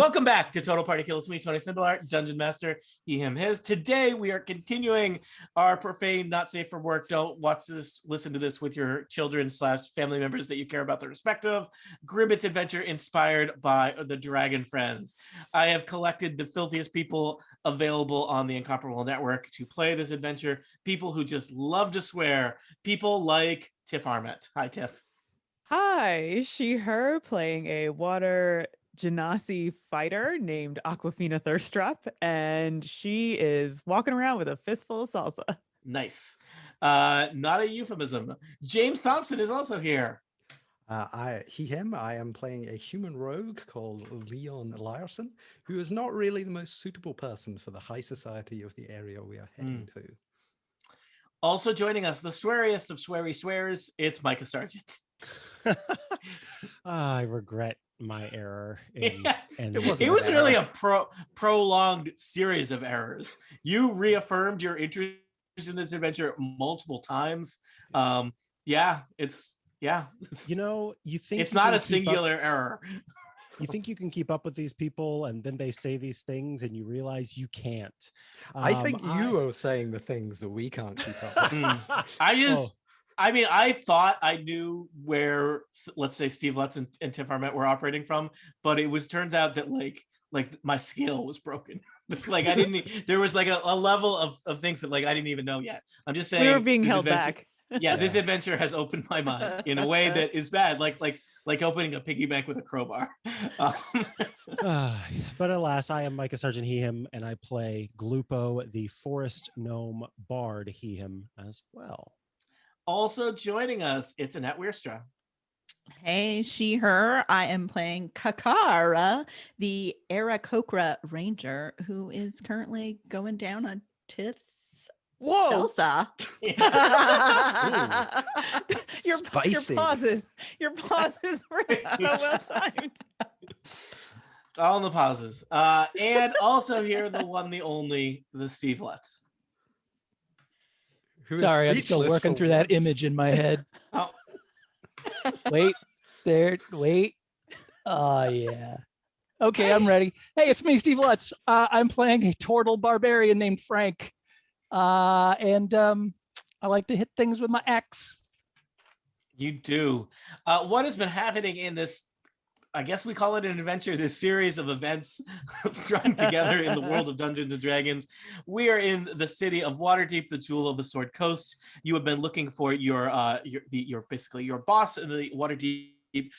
Welcome back to Total Party Kill. It's me, Tony Sindelar, Dungeon Master, he, him, his. Today, we are continuing our profane, not safe for work, don't watch this, listen to this with your children / family members that you care about the respective Gribbet's adventure inspired by the Dragon Friends. I have collected the filthiest people available on the Incomparable Network to play this adventure. People who just love to swear. People like Tiff Armett. Hi, Tiff. Hi, she, her, playing a water genasi fighter named Aquafina Thirsttrap, and she is walking around with a fistful of salsa. Nice. Not a euphemism. James Thompson is also here. Him. I am playing a human rogue called Leon Lyerson, who is not really the most suitable person for the high society of the area we are heading to. Also joining us, the sweariest of sweary swears, it's Micah Sargent. I regret my error. It was really a prolonged series of errors. You reaffirmed your interest in this adventure multiple times. It's you think it's not a singular error. You think you can keep up with these people, and then they say these things, and you realize you can't. I think you are saying the things that we can't keep up with. I thought I knew where, let's say, Steve Lutz and Tiff Armett were operating from, but turns out that like my scale was broken. Like I didn't. There was like a level of things that I didn't even know yet. I'm just saying we were being held back. Yeah, this adventure has opened my mind in a way that is bad, like opening a piggy bank with a crowbar. But alas, I am Micah Sargent, he, him, and I play Glupo, the forest gnome bard, he, him, as well. Also joining us, it's Annette Weerstra. Hey, she, her. I am playing Kakara, the Aarakocra ranger, who is currently going down on Tiff's salsa. Your pauses were so well timed. It's all in the pauses. And also here, the one, the only, the Steve Lutz. Sorry, I'm still working through that image in my head. Oh. Wait. Oh, yeah. Okay, I'm ready. Hey, it's me, Steve Lutz. I'm playing a turtle barbarian named Frank. And I like to hit things with my axe. You do. What has been happening in this, I guess we call it an adventure, this series of events strung together in the world of Dungeons and Dragons. We are in the city of Waterdeep, the jewel of the Sword Coast. You have been looking for your boss in the Waterdeep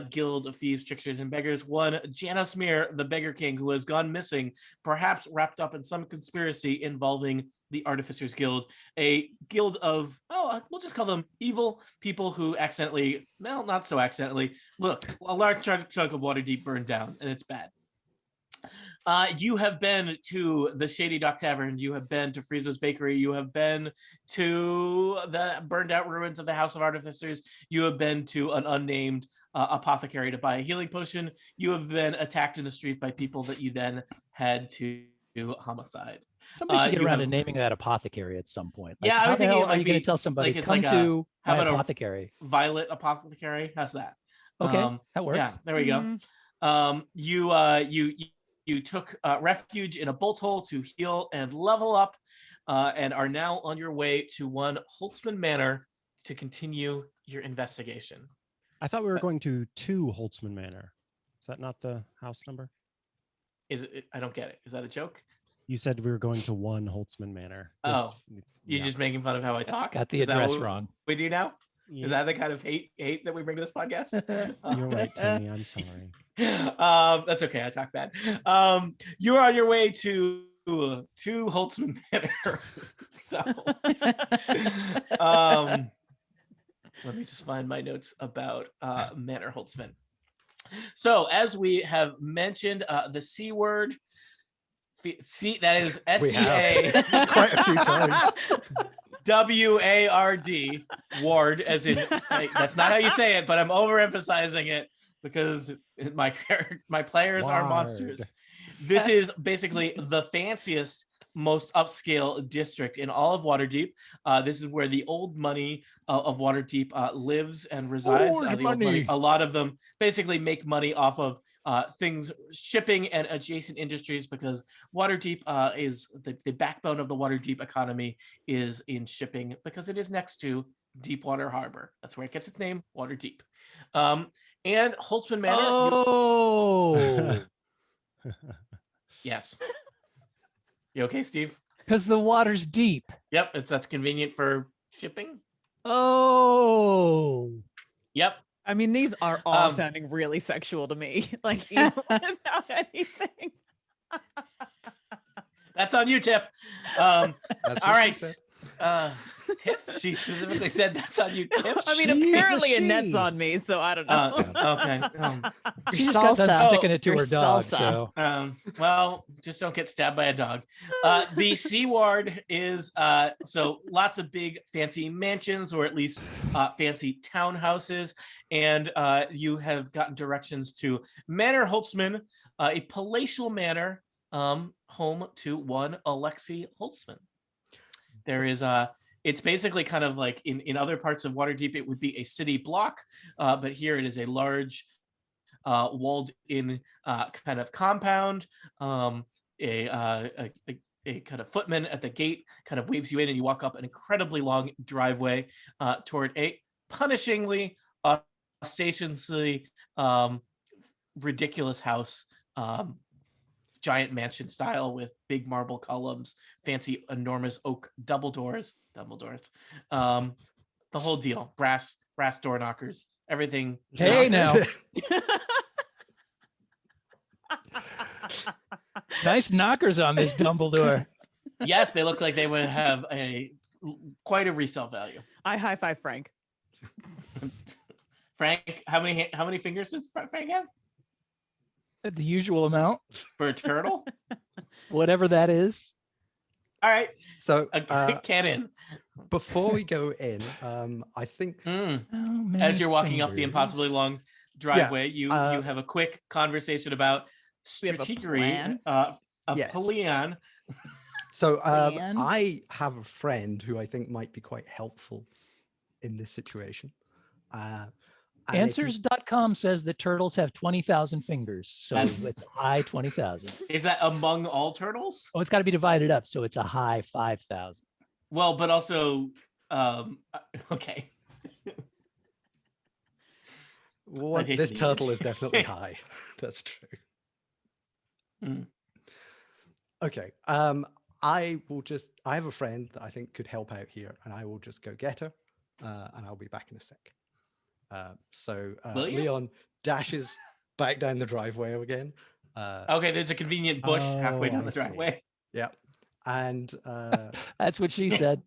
guild of thieves, tricksters, and beggars, one Janosmir, the Beggar King, who has gone missing, perhaps wrapped up in some conspiracy involving the Artificers Guild, a guild of, we'll just call them evil people who accidentally, well, not so accidentally, look, a large chunk of Waterdeep burned down, and it's bad. You have been to the Shady Dock Tavern, you have been to Frieza's Bakery, you have been to the burned out ruins of the House of Artificers, you have been to an unnamed apothecary to buy a healing potion, you have been attacked in the street by people that you then had to homicide. Somebody should get around to naming that apothecary at some point. I was thinking, are you going to tell somebody, come to my apothecary? Violet apothecary? How's that? Okay, that works. Yeah, there we go. You took refuge in a bolt hole to heal and level up, and are now on your way to one Holtzman Manor to continue your investigation. I thought we were going to 2 Holtzman Manor. Is that not the house number? Is it? I don't get it. Is that a joke? You said we were going to 1 Holtzman Manor. You're just making fun of how I talk? Got the address wrong. We do now? Yeah. Is that the kind of hate that we bring to this podcast? You're right, Tony. I'm sorry. That's okay. I talk bad. You're on your way to Holtzman Manor. So let me just find my notes about Manor Holtzman. So as we have mentioned, the C word, that is SEA. Quite a few times. WARD, ward, as in, that's not how you say it, but I'm overemphasizing it because my players are monsters. This is basically the fanciest, most upscale district in all of Waterdeep. This is where the old money of Waterdeep lives and resides. A lot of them basically make money off of things, shipping and adjacent industries, because Waterdeep is the backbone of the Waterdeep economy is in shipping, because it is next to Deepwater Harbor. That's where it gets its name, Waterdeep. And Holtzman Manor. Oh, Yes. You okay, Steve? because the water's deep. Yep, that's convenient for shipping. Oh, Yep. I mean, these are all Um, sounding really sexual to me. Like, even without anything. That's on you, Tiff. That's All what she right. said. Tiff, she specifically said that's on you, Tiff. I mean, She's the apparently Annette's she. on me, so I don't know. Okay. she just got done salsa. sticking it to Your her dog. salsa. So Well, just don't get stabbed by a dog. The C Ward is so lots of big fancy mansions, or at least fancy townhouses, and you have gotten directions to Manor Holtzman, a palatial manor, home to one Alexei Holtzman. There is it's basically kind of like in other parts of Waterdeep, it would be a city block, but here it is a large walled-in kind of compound. A kind of footman at the gate kind of waves you in, and you walk up an incredibly long driveway toward a punishingly, ostentatiously ridiculous house. Giant mansion style with big marble columns, fancy enormous oak double doors, the whole deal, brass door knockers, everything. hey, now nice knockers on this Dumbledore. Yes, they look like they would have quite a resale value. I high five Frank. Frank, how many fingers does Frank have The usual amount, for a turtle? whatever that is. All right, So a cannon. before we go in, I think Oh, As you're walking up the impossibly long driveway, you uh, have a quick conversation about We have a strategery plan? of Yes. plan. so. Plan. I have a friend who I think might be quite helpful in this situation. And if you- Answers.com says that turtles have 20,000 fingers. So That's- it's high 20,000. Is that among all turtles? Oh, it's got to be divided up. So it's a high 5,000. Well, but also, okay. Well, Citation this needed. turtle is definitely high. That's true. Mm. Okay. I have a friend that I think could help out here, and I will just go get her, and I'll be back in a sec. So Will you? Leon dashes back down the driveway again. Okay, there's a convenient bush halfway Oh, down I the see. driveway. Yeah, and That's what she said.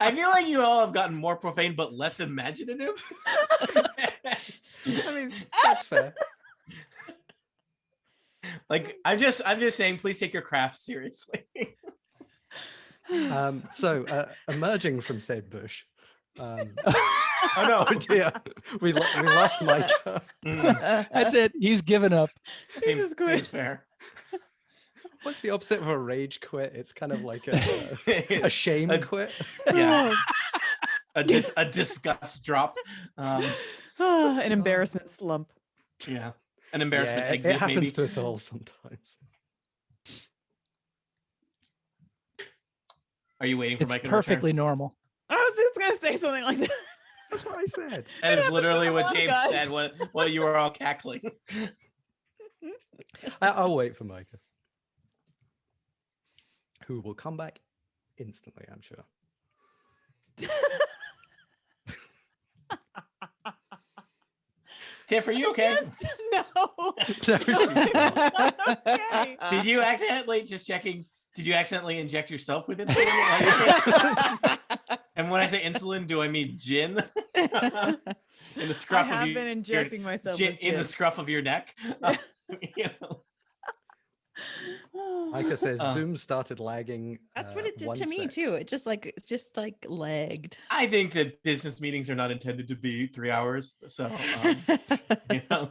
I feel like you all have gotten more profane but less imaginative. I mean that's fair. Like I'm just saying, please take your craft seriously. So emerging from said bush. Oh no. Oh dear, we lost Micah. That's it. He's given up. Seems fair. What's the opposite of a rage quit? It's kind of like a shame A- quit. Yeah. A disgust drop. An embarrassment slump. Yeah. An embarrassment Yeah, exit, it happens maybe. to us all sometimes. Are you waiting for It's Mike? perfectly normal. I was just gonna say something like that. That's what I said. That is happens literally to a what lot of James guys. said. What you were all cackling. I'll wait for Micah, who will come back instantly, I'm sure. Tiff, are you okay? No. No, she's not. Okay. Did you accidentally just checking? Did you accidentally inject yourself with insulin? while you're- And when I say insulin, do I mean gin? In the I scruff of have your, been injecting myself gin with in the gin. scruff of your neck. You know. Micah says Oh. Zoom started lagging. That's what it did 1 to me sec. too. It's just like lagged. I think that business meetings are not intended to be 3 hours. So, you know.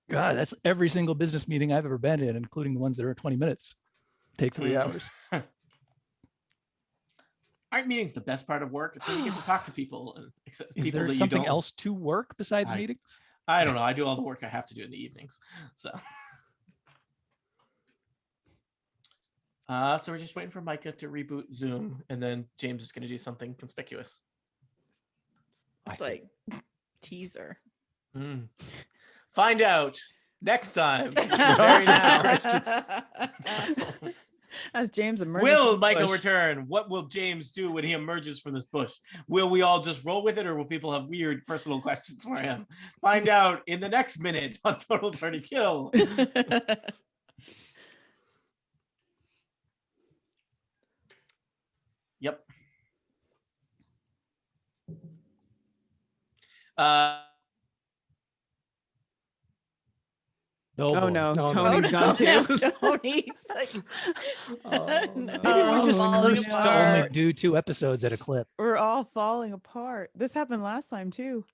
God, that's every single business meeting I've ever been in, including the ones that are 20 minutes. Take 3 hours. Aren't meetings the best part of work? It's when you get to talk to people, and except Is people there that you something don't. else to work besides meetings? I don't know. I do all the work I have to do in the evenings. So, so we're just waiting for Micah to reboot Zoom, and then James is going to do something conspicuous. It's like teaser. Find out next time. Very now. As James emerges. Will Michael return? What will James do when he emerges from this bush? Will we all just roll with it, or will people have weird personal questions for him? Find out in the next minute on Total Turn to Kill. Yep. Oh no, No, Tony's no. gone too. Tony's like, Oh, no. Maybe we're just falling cursed to apart. only do 2 episodes at a clip. We're all falling apart. This happened last time too.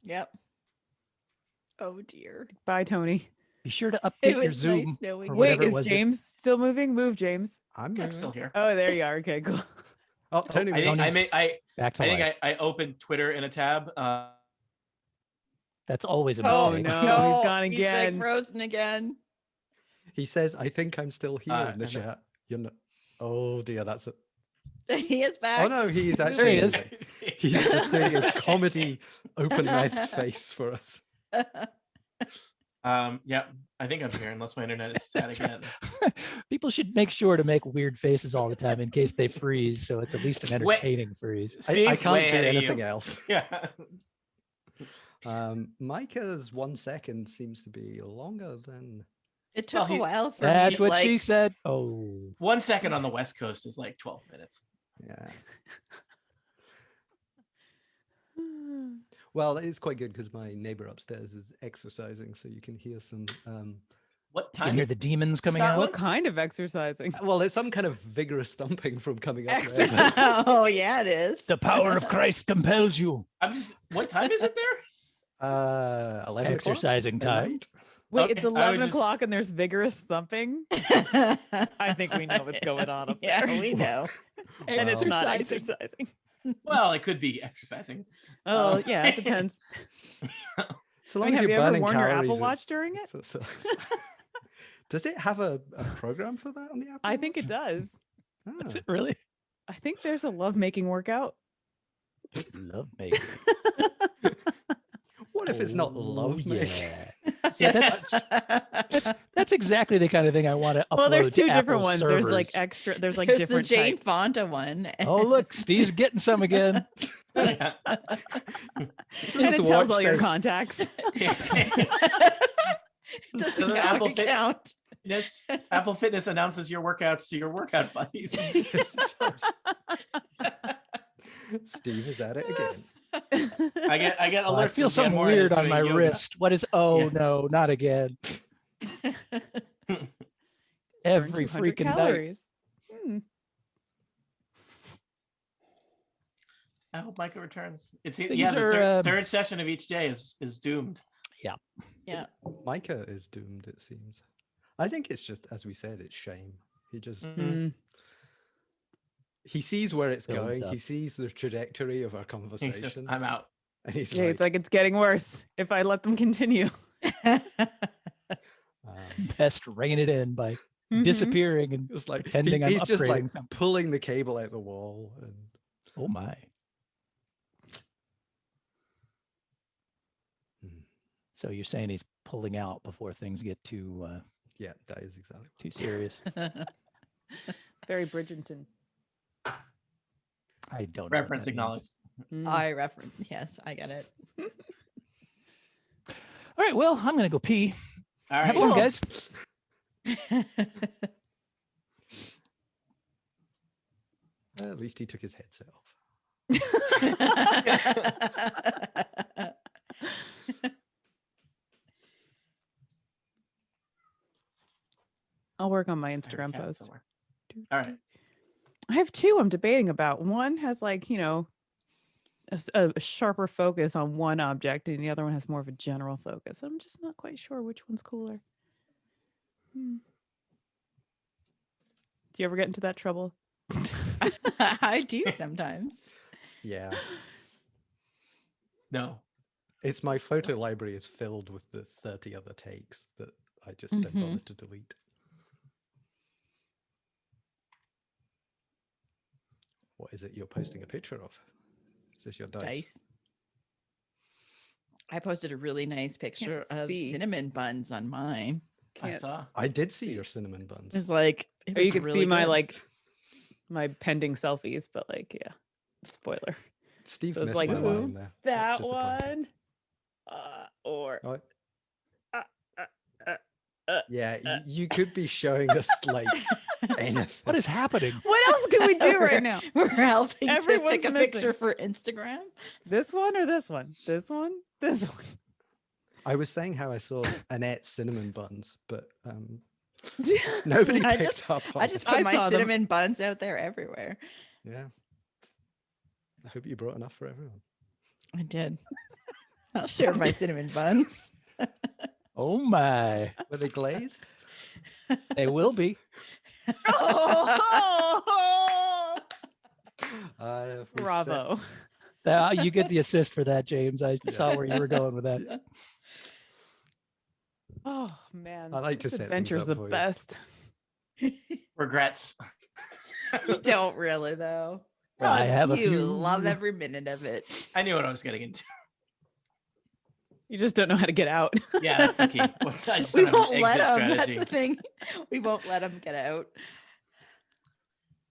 Yep. Oh dear. Bye, Tony. Be sure to It update your was nice Zoom. knowing or you. Wait, whatever it is was that- James still moving? Move, James. I'm I'm moving. still here. Oh, there you are. Okay, cool. Oh, Tony. I think back to I think life. I opened Twitter in a tab. That's always a Oh, mistake. no. he's gone He's again. like frozen again. He says, "I think I'm still here in the I know. chat." You're not. Oh dear, that's it. He is back. Oh no, he's There actually. he is. moving. He's just doing a comedy open-mouthed face for us. Yeah, I think I'm here unless my internet is sad That's again. right. People should make sure to make weird faces all the time in case they freeze, so it's at least an Wait. entertaining freeze. I Steve, can't way do ahead of you. anything else. Yeah. Micah's 1 second seems to be longer than. It took Well, a while for That's me. what like, she said. Oh, 1 second on the West Coast is like 12 minutes. Yeah. Well, it's quite good because my neighbor upstairs is exercising, so you can hear some. What you can time? hear the demons coming Scott, out. What kind of exercising? Well, it's some kind of vigorous thumping from coming up there. Exercise. Oh yeah, it is. The power of Christ compels you. I'm just. What time is it there? 11 Exercising o'clock at time. night. Wait, it's Okay, I was 11 just- o'clock and there's vigorous thumping? I think we know what's going on up Yeah, there. we know. And it's not Exercising. exercising. Well, it could be exercising. Oh, yeah, it depends. So I long mean, as have you're you ever burning worn your calories. Apple Watch it's- during it? Does it have a program for that on the Apple I think Watch? it does. Is Ah. it really? I think there's a love-making workout. Love making. What if it's not Oh, love making? yeah. Yeah, that's exactly the kind of thing I want to upload. Well, there's to 2 different Apple's ones. There's like servers. extra, there's like There's different the Jane types. Fonda one. Oh, look, Steve's getting some again. Yeah. And Someone's it tells watch all your says- contacts. Doesn't Doesn't count, Apple it Fit- count. Fitness, Apple Fitness announces your workouts to your workout buddies. Yes, it does. Steve is at it again. I get alerts. Oh, I from feel Jen something Moore that weird is on doing my yoga. wrist. What is? Oh Yeah. no, not again. Every Burn 200 freaking night. calories. I hope Micah returns. It's Things yeah. The are, third session of each day is doomed. Yeah. Micah is doomed, it seems. I think it's just, as we said, it's shame. He just Mm. he sees where it's Builds going. up. He sees the trajectory of our He's conversation, just, I'm out. and he's Yeah, like, it's like it's getting worse if I let them continue. Best rein it in by Mhm. disappearing and it's like pretending I'm he's just like upgrading something. pulling the cable out the wall, and oh my. Hmm. So you're saying he's pulling out before things get too yeah, that is exactly. too serious? Very Bridgerton. I don't know. what Reference that means. acknowledged. Mm. I reference. Yes, I get it. All right, well, I'm gonna go pee. All Have right. fun, Cool. guys. At least he took his headset off. I'll work on my I have a Instagram cat post. somewhere. All right. I have 2 I'm debating about. One has like, a sharper focus on one object, and the other one has more of a general focus. I'm just not quite sure which one's cooler. Do you ever get into that trouble? I do sometimes. Yeah. No. It's my photo library is filled with the 30 other takes that I just don't bother to delete. What is it you're posting a picture of? Is this your dice? Dice. I posted a really nice picture of see. cinnamon buns on mine. I saw. I did see your cinnamon buns. It was like Or you can really see my good. like my pending selfies, but like yeah, spoiler. Steve So it's missed like, my ooh, line there. That That's disappointing. one, or Oh, uh, yeah, you could be showing us like anything. What is happening? what else can we do right now? We're helping to Everyone's pick a missing. picture for Instagram. This one or this one? This one? This one? I was saying how I saw Annette's cinnamon buns, but nobody I picked just- up on I just it. I put my saw them. cinnamon buns out there everywhere. Yeah. I hope you brought enough for everyone. I did. I'll share my cinnamon buns. Oh my. Were they glazed? They will be. If we set- Bravo. You get the assist for that, James. I saw where you were going with that. Oh man. I like to this set things adventure's up the for you. best. Regrets. You don't really though. Well, I have a you few- love every minute of it. I knew what I was getting into. You just don't know how to get out. Yeah, that's the key. I just We don't have won't an let exit them. That's strategy. the thing. We won't let them get out.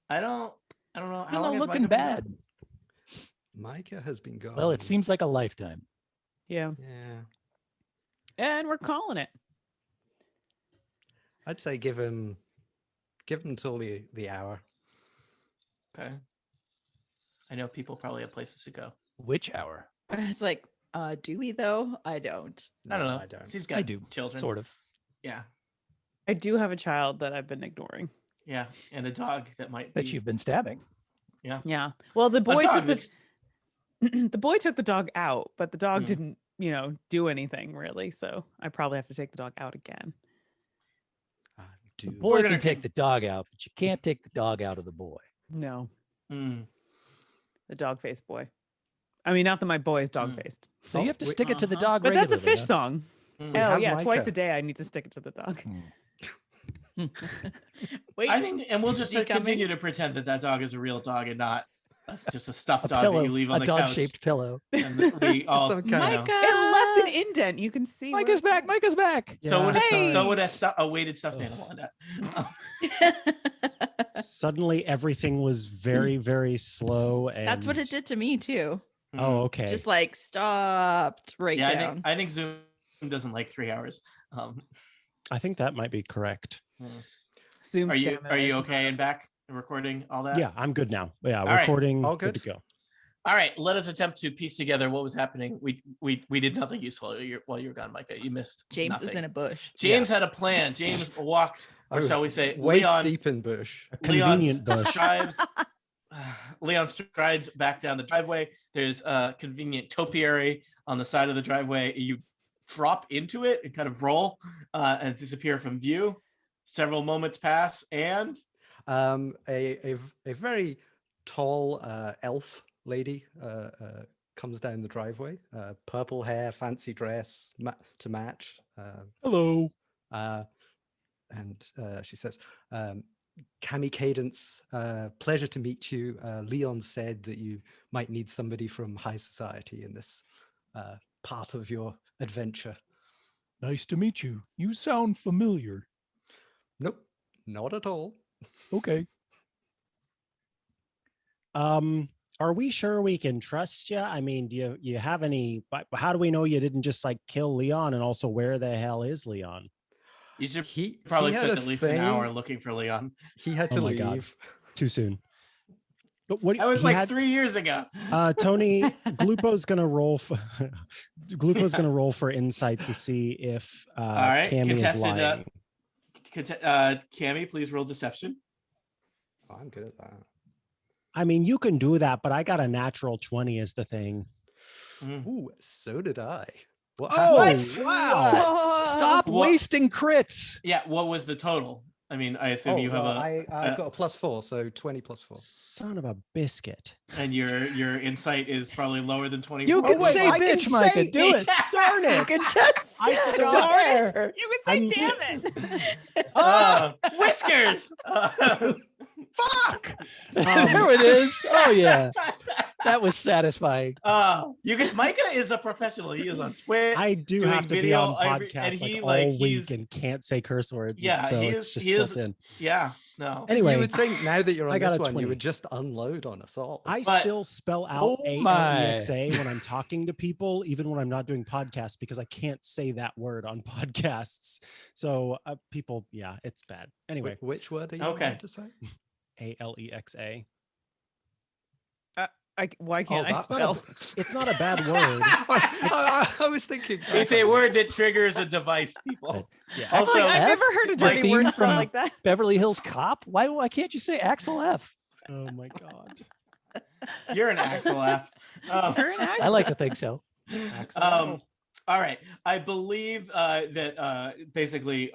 I don't know. How You're long not has looking Micah been bad. gone? Micah has been gone. Well, it seems like a lifetime. Yeah. Yeah. And we're calling it. I'd say give him till the hour. Okay. I know people probably have places to go. Which hour? It's like, do we though? I don't. I don't No, know. I don't. Steve's got I do. children. Sort of. Yeah. I do have a child that I've been ignoring. Yeah. And a dog that might That be you've been stabbing. Yeah. Well, the a boy dog took the that's the boy took the dog out, but the dog Mm. didn't, do anything really. So I probably have to take the dog out again. The Do boy gonna can take take- the dog out, but you can't take the dog out of the boy. No, Mm. the dog faced boy. I mean, not that my boy is dog Mm. faced, So you have to wait, stick it to the uh-huh. dog but that's a regularly, fish huh? song. Mm. We Oh have yeah, twice Micah. a day I need to stick it to the dog. Wait, I think, and we'll just Is he continue coming? to pretend that dog is a real dog and not just a stuffed A dog pillow, that you leave on a the couch. dog-shaped pillow. And that we all, Some kind of- Micah. It left an indent. You can see. where Micah's it back. went. Micah's back. So would Hey! so would a weighted stuffed animal on that. Suddenly everything was very, very slow. And That's what it did to me too. Oh, okay. Just like stopped right yeah, down. I think Zoom doesn't like 3 hours. I think that might be correct. Zoom Are you stamina is okay and back and recording all that? Yeah, I'm good now. Yeah, right. recording. All good good? to go. All right, let us attempt to piece together what was happening. We did nothing useful while you were gone, Micah. You missed. James nothing. was in a bush. James had a plan. James walked, I or was shall we say, waist Leon. deep in bush. A convenient bush. strides. Leon strides back down the driveway. There's a convenient topiary on the side of the driveway. You drop into it and kind of roll and disappear from view. Several moments pass, and A very tall elf lady comes down the driveway. Purple hair, fancy dress to match. Hello. And she says, Cami Cadence, pleasure to meet you. Leon said that you might need somebody from high society in this part of your adventure. Nice to meet you. You sound familiar. Nope, not at all. Okay. Are we sure we can trust you? I mean, do you have any? How do we know you didn't just like kill Leon? And also, where the hell is Leon? you should He probably had spend a at least thing. an hour looking for Leon. He had Oh to my God. leave. Too soon. But what That was he like had- 3 years ago. Tony, Glupo's gonna roll for Glupo's gonna roll for insight to see if All right, Cammy is contested. lying. Cammy, please roll deception. Oh, I'm good at that. I mean, you can do that, but I got a natural 20 as the thing. Ooh, so did I. What Oh, happened? wow. Stop What- wasting crits. Yeah, what was the total? I mean, I assume you have I got a +4, so 20 + 4. Son of a biscuit. and your insight is probably lower than 24. You can wait, say I can bitch, Micah. say Do it. Darn You it! can just I forgot. darn it. You can say damn it. Whiskers. Fuck! There it is. Oh yeah, that was satisfying. Micah is a professional. He is on Twitch. I do doing have to be video on and podcasts he, all week he's- and can't say curse words. Yeah, so he it's is- just he is- built in. Yeah, no. Anyway, You would think now that you're I on got this a one, 20. you would just unload on us all. I But- still spell out Oh my. ALEXA when I'm talking to people, even when I'm not doing podcasts, because I can't say that word on podcasts. So people, yeah, it's bad. Anyway, Which word are you Okay. allowed to say? ALEXA. Why can't I that- spell? It's not a bad word. I was thinking. It's a word that triggers a device, people. Yeah. Also, I've F? never heard a like dirty theme word spelled from- like that. Beverly Hills Cop. Why can't you say Axel F? Oh my god. you're an Axel F. You're an I like to think so. Axel. All right. I believe that basically,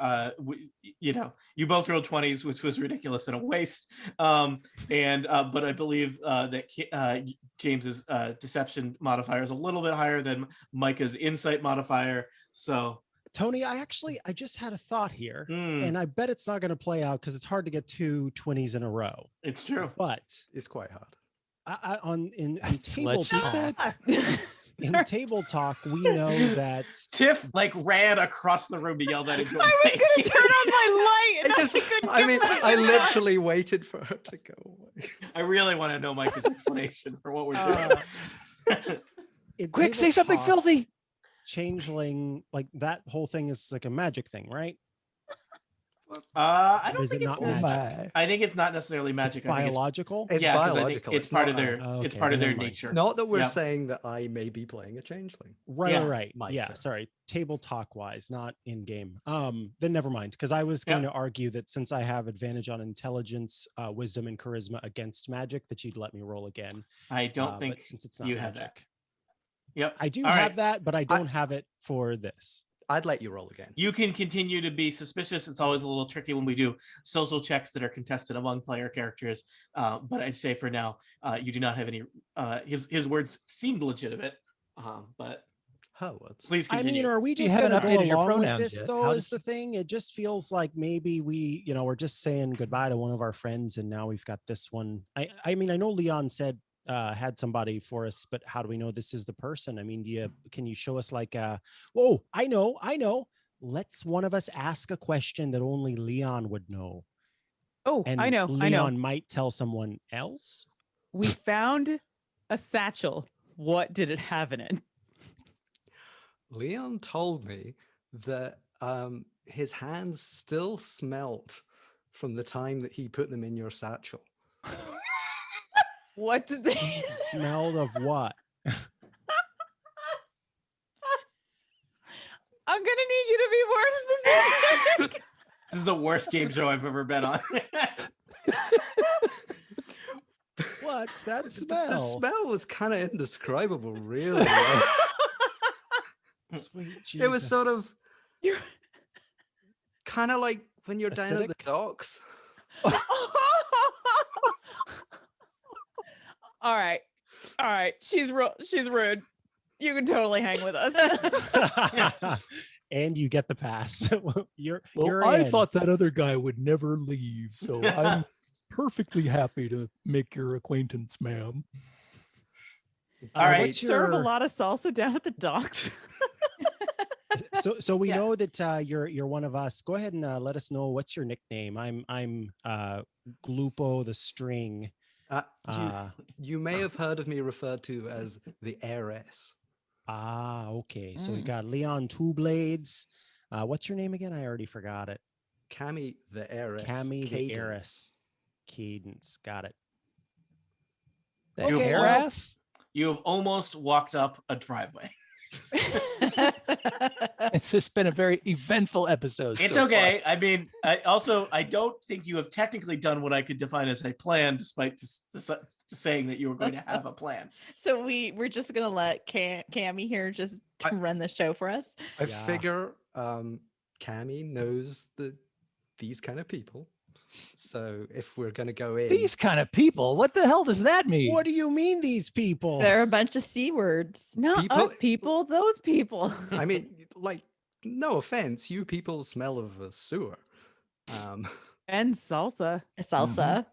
you both rolled 20s, which was ridiculous and a waste. But I believe that James's deception modifier is a little bit higher than Micah's insight modifier. So, Tony, I just had a thought here, mm, and I bet it's not going to play out because it's hard to get 2 20s in a row. it's true. But It's quite hard. in That's table what she talk, said. in table talk, we know that Tiff ran across the room to yell that into a I was mic. gonna turn on my light, and I couldn't I get mean, back I in there. literally waited for her to go away. I really want to know Micah's explanation for what we're doing. in Quick, table say something talk, filthy. changeling, like that whole thing is like a magic thing, right? I Or don't is think it it's. not Oh magic? my. I think it's not necessarily magic. I think it's Biological? It's 'cause I think biological. it's part of not, their. It's okay, part of then their never mind. nature. Not that we're Yeah. saying that I may be playing a changeling. Right, Yeah. right. Yeah, Micah. sorry. Table talk wise, not in game. Then never mind. Because I was going to argue that since I have advantage on intelligence, wisdom, and charisma against magic, that you'd let me roll again. I don't but think since it's not you magic. have that. Yep. I do All have right. that, but I don't have it for this. I'd let you roll again. You can continue to be suspicious. It's always a little tricky when we do social checks that are contested among player characters. But I'd say for now, you do not have any. His words seemed legitimate, but Her words. please I continue. mean, are we You just going to haven't go updated your along with pronouns this, yet. though, How is does- the thing? It just feels like maybe we're just saying goodbye to one of our friends, and now we've got this one. I mean, I know Leon said had somebody for us, but how do we know this is the person? I mean, can you show us like whoa, I know. Let's one of us ask a question that only Leon would know. Oh, And I know. Leon might tell someone else. We found a satchel. What did it have in it? Leon told me that his hands still smelt from the time that he put them in your satchel. What did they Smelled of what? I'm gonna need you to be more specific. This is the worst game show I've ever been on. What's that The smell? smell was kind of indescribable, really. Sweet It was sort Jesus. of You're- kind of like when you're down at the Acidic? docks. All right. She's rude. You can totally hang with us. And you get the pass. you're I in. thought that other guy would never leave, so I'm perfectly happy to make your acquaintance, ma'am. All right. what's Serve a your- lot of salsa down at the docks. So we Yeah. know that you're one of us. Go ahead and let us know what's your nickname. I'm Glupo the String. You may have heard of me referred to as the heiress. Okay. So we Mm. got Leon Two Blades. What's your name again? I already forgot it. Cammy the heiress. Cammy the Cadence. Heiress. Cadence. Got it. That You hair have- ass? You have almost walked up a driveway. It's just been a very eventful episode. It's so okay. I mean, I don't think you have technically done what I could define as a plan, despite just saying that you were going to have a plan. So we're just gonna let Cammy here just I- run the show for us. I Yeah. figure Cammy knows the these kind of people. So if we're going to go in, These kind of people. What the hell does that mean? What do you mean these people? They're a bunch of C words. Not People- us people, those people. I mean, like, no offense, you people smell of a sewer. And salsa. Salsa.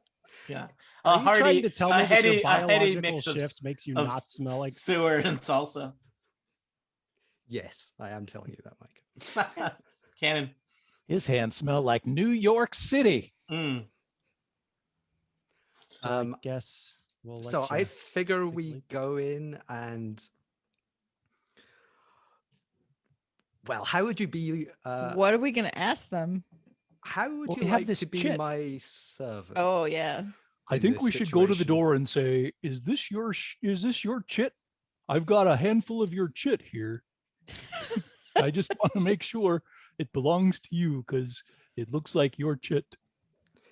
Yeah. Are you Hardy, trying to tell me that your heady biological mix of shift makes you of not smell like sewer and salsa. Yes, I am telling you that, Mike. Cannon. His hands smell like New York City. Mm. I guess we'll let So I you figure take a we leap. go in and, well, how would you be? What are we gonna ask them? How would Well, you we have like this to be chit. my servant? Oh yeah. I in think this we should go to the situation? door and say, "Is this your chit? I've got a handful of your chit here. I just want to make sure it belongs to you because it looks like your chit."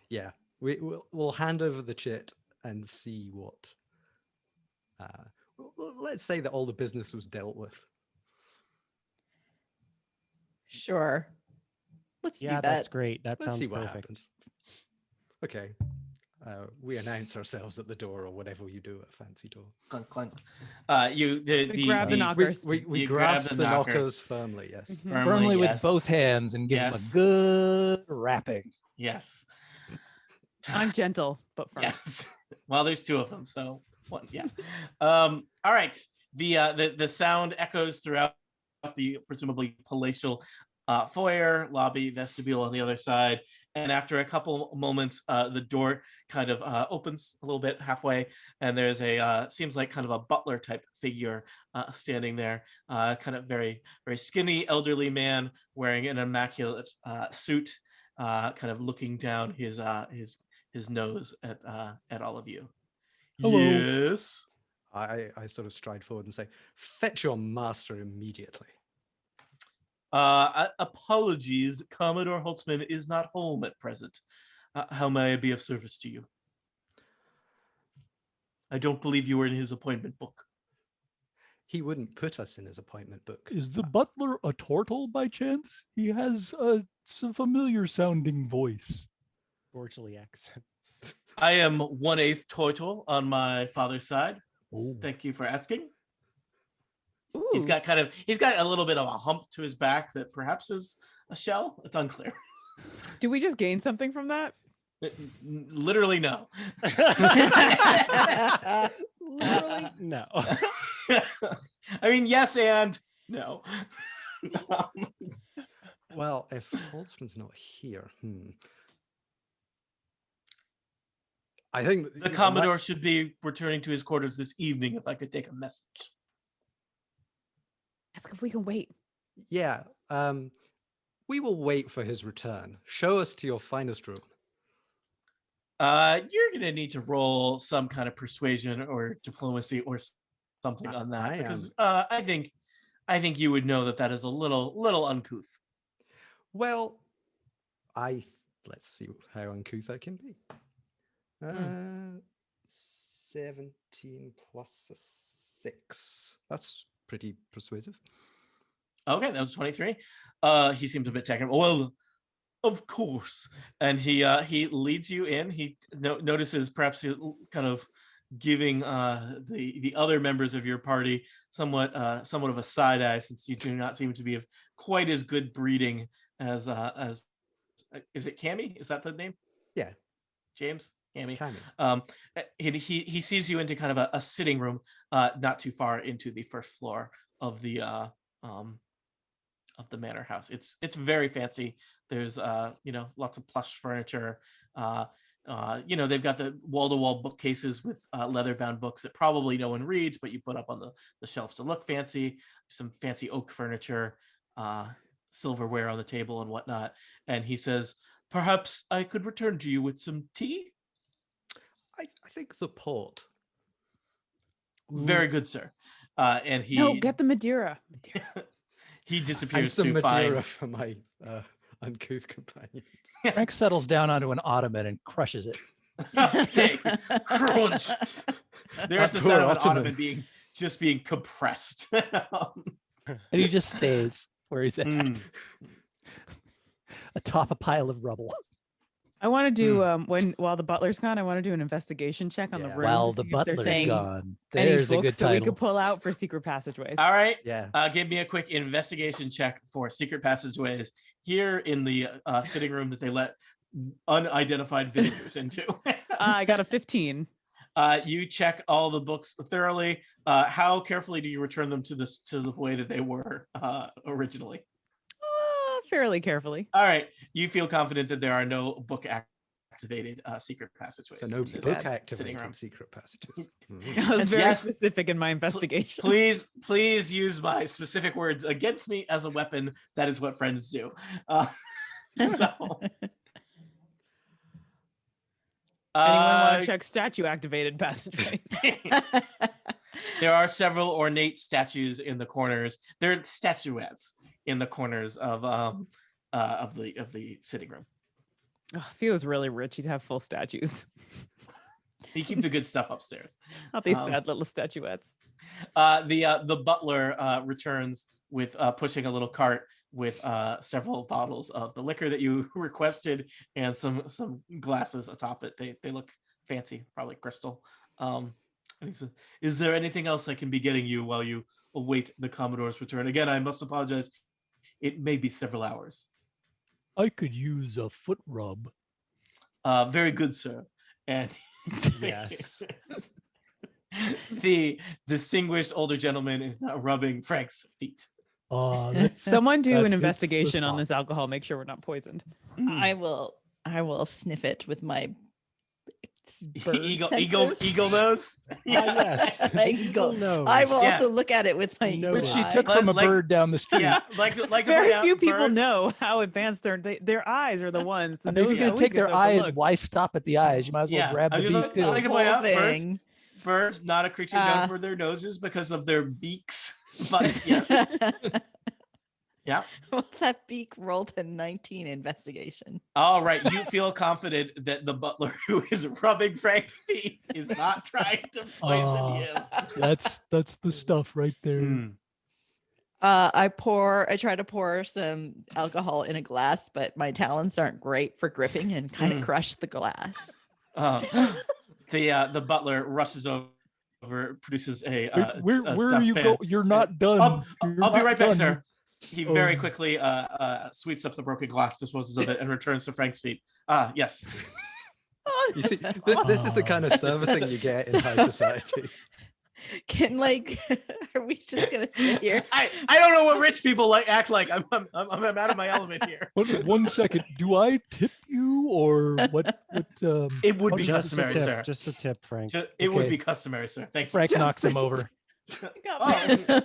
Yeah, we'll hand over the chit and see what. Let's say that all the business was dealt with. Sure. Let's do Yeah, that. that's great. That Let's sounds see what perfect. happens. Okay. We announce ourselves at the door or whatever you do at a fancy door. Clunk, clunk. We grab the knockers. We You grasp grab the the knockers knockers. firmly, yes. Mhm. Firmly with yes. both hands and give him Yes. a good wrapping. Yes. I'm gentle, but firm. Yes. Well, there's two of them, so one. Yeah. All right. The sound echoes throughout the presumably palatial foyer, lobby, vestibule on the other side. And after a couple moments, the door kind of opens a little bit halfway, and there's a seems like kind of a butler type figure standing there, kind of very very skinny elderly man wearing an immaculate suit, kind of looking down his nose at all of you. Hello. Yes. I sort of stride forward and say, "Fetch your master immediately." Apologies, Commodore Holtzman is not home at present. How may I be of service to you? I don't believe you were in his appointment book. He wouldn't put us in his appointment book. Is the butler a turtle by chance? He has some familiar sounding voice. Unfortunately, accent. I am 1/8 turtle on my father's side. Oh, Thank you for asking. Ooh. He's got a little bit of a hump to his back that perhaps is a shell. It's unclear. Do we just gain something from that? Literally no. Literally, no. I mean, yes and no. Well, if Holtzman's not here, I think The Commodore should be returning to his quarters this evening if I could take a message. Ask if we can wait. Yeah, we will wait for his return. Show us to your finest room. You're gonna need to roll some kind of persuasion or diplomacy or something on that, I because I think you would know that is a little uncouth. Well, let's see how uncouth I can be. 17 plus a 6. That's pretty persuasive. Okay, that was 23. He seems a bit technical. Well, of course. And he leads you in. He notices perhaps kind of giving the other members of your party somewhat of a side eye, since you do not seem to be of quite as good breeding as is it Cammy? Is that the name? Yeah. James? Cammy. Cammy. He sees you into kind of a sitting room, not too far into the first floor of the manor house. It's very fancy. There's lots of plush furniture. They've got the wall-to-wall bookcases with leather-bound books that probably no one reads, but you put up on the shelves to look fancy. Some fancy oak furniture, silverware on the table and whatnot. And he says, "Perhaps I could return to you with some tea." I think the port. Very good, sir. And he No, get the Madeira. he And disappears some to Madeira find. for my uncouth companions. Frank settles down onto an ottoman and crushes it. Okay, crunch. There's That the poor sound of an ottoman. ottoman being compressed. And he just stays where he's at, Mm. atop a pile of rubble. I want to do while the butler's gone, I want to do an investigation check on the Yeah. room. While to the see if they're butler's taking gone. any There's a books good that we title. could pull out for secret passageways. All right. Yeah. Give me a quick investigation check for secret passageways here in the sitting room that they let unidentified visitors into. I got a 15. You check all the books thoroughly. How carefully do you return them to the way that they were originally? Fairly carefully. All right. You feel confident that there are no book activated secret passageways. So no in this book sitting room. activated secret passages. I was very Yes. specific in my investigation. Please use my specific words against me as a weapon. That is what friends do. So. Anyone want to check statue activated passageways? There are several ornate statues in the corners. There are statuettes in the corners of the sitting room. Oh, if he was really rich, he'd have full statues. You keep the good stuff upstairs. Not these sad little statuettes. The butler returns with pushing a little cart with several bottles of the liquor that you requested and some glasses atop it. They look fancy, probably crystal. And he said, "Is there anything else I can be getting you while you await the Commodore's return? Again, I must apologize. It may be several hours." I could use a foot rub. Very good, sir. And Yes. the distinguished older gentleman is now rubbing Frank's feet. Someone do that an fits the investigation on spot. this alcohol. Make sure we're not poisoned. I will sniff it with my bird Eagle senses. nose. Yes. My Eagle eagle. nose. I will Yeah. also look at it with my No, eagle Which she eye. took from a Like- bird down the street. Yeah, like to Very point few out, people birds- know how advanced their eyes are the ones. The I mean, if nose you're gonna always take gets their eyes, overlooked. why stop at the eyes? You might as well Yeah, grab I the was beak just too. like to point Whole out birds. thing. Birds, not a creature known for their noses because of their beaks. But yes, yeah. Well, that beak rolled a 19 investigation. All right, you feel confident that the butler who is rubbing Frank's feet is not trying to poison Oh. him. That's the stuff right there. Mm. I try to pour some alcohol in a glass, but my talons aren't great for gripping and kind of crush the glass. The butler rushes over, produces a. Where a are you dustpan. go? You're not done. I'll You're be not right back, done. sir. He very Oh. quickly sweeps up the broken glass, disposes of it, and returns to Frank's feet. Yes. Oh, You see, that's this is the kind of servicing you get in high society. Can are we just gonna sit here? I don't know what rich people act like. I'm out of my element here. One second. Do I tip you or what? It would be Just the customary, tip. sir. Just the tip, Frank. It would Okay. be customary, sir. Thank you. Frank Just knocks him the- over. Oh,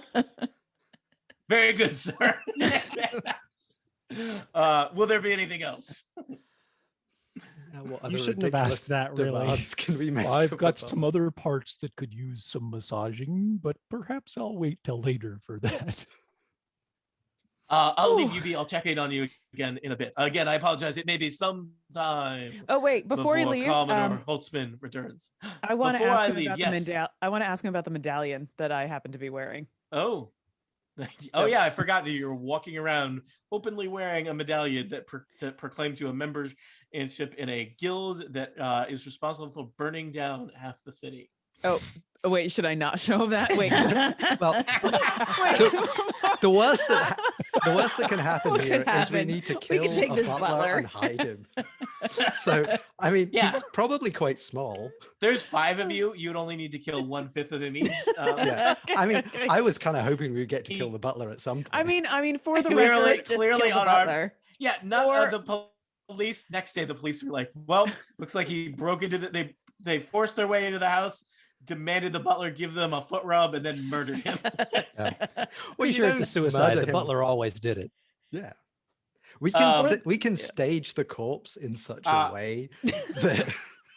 very good, sir. Will there be anything else? What You other shouldn't have ridiculous asked that, really. demands can we make? I've of got a some other parts that could use some massaging, but perhaps I'll wait till later for that. I'll leave you be. I'll check in on you again in a bit. Again, I apologize. It may be some time Oh wait, before he leaves, Commodore Holtzman returns. I want to before ask I him leave, about yes. I want to ask him about the medallion that I happen to be wearing. Oh. Oh yeah, I forgot that you were walking around openly wearing a medallion that proclaims you a membership in a guild that is responsible for burning down half the city. Oh wait, should I not show him that? Wait. Well, Wait. the worst that can happen What here could is we happen? need to We kill could take a this butler, butler. and hide him. So, I mean, Yeah. he's probably quite small. There's 5 of you. You'd only need to kill 1/5 of them each. Yeah. I mean, Okay. I was kind of hoping we'd get to kill the butler at some point. I mean, for the Clearly- record, Just clearly kill the unarmed. butler. Yeah, not Or- the police. Next day, the police were like, "Well, looks like he broke into they forced their way into the house, demanded the butler give them a foot rub, and then murdered him." well, Pretty you sure it's a don't suicide. murder The him. butler always did it. Yeah. We can Um, we can stage the corpse in such uh, a way that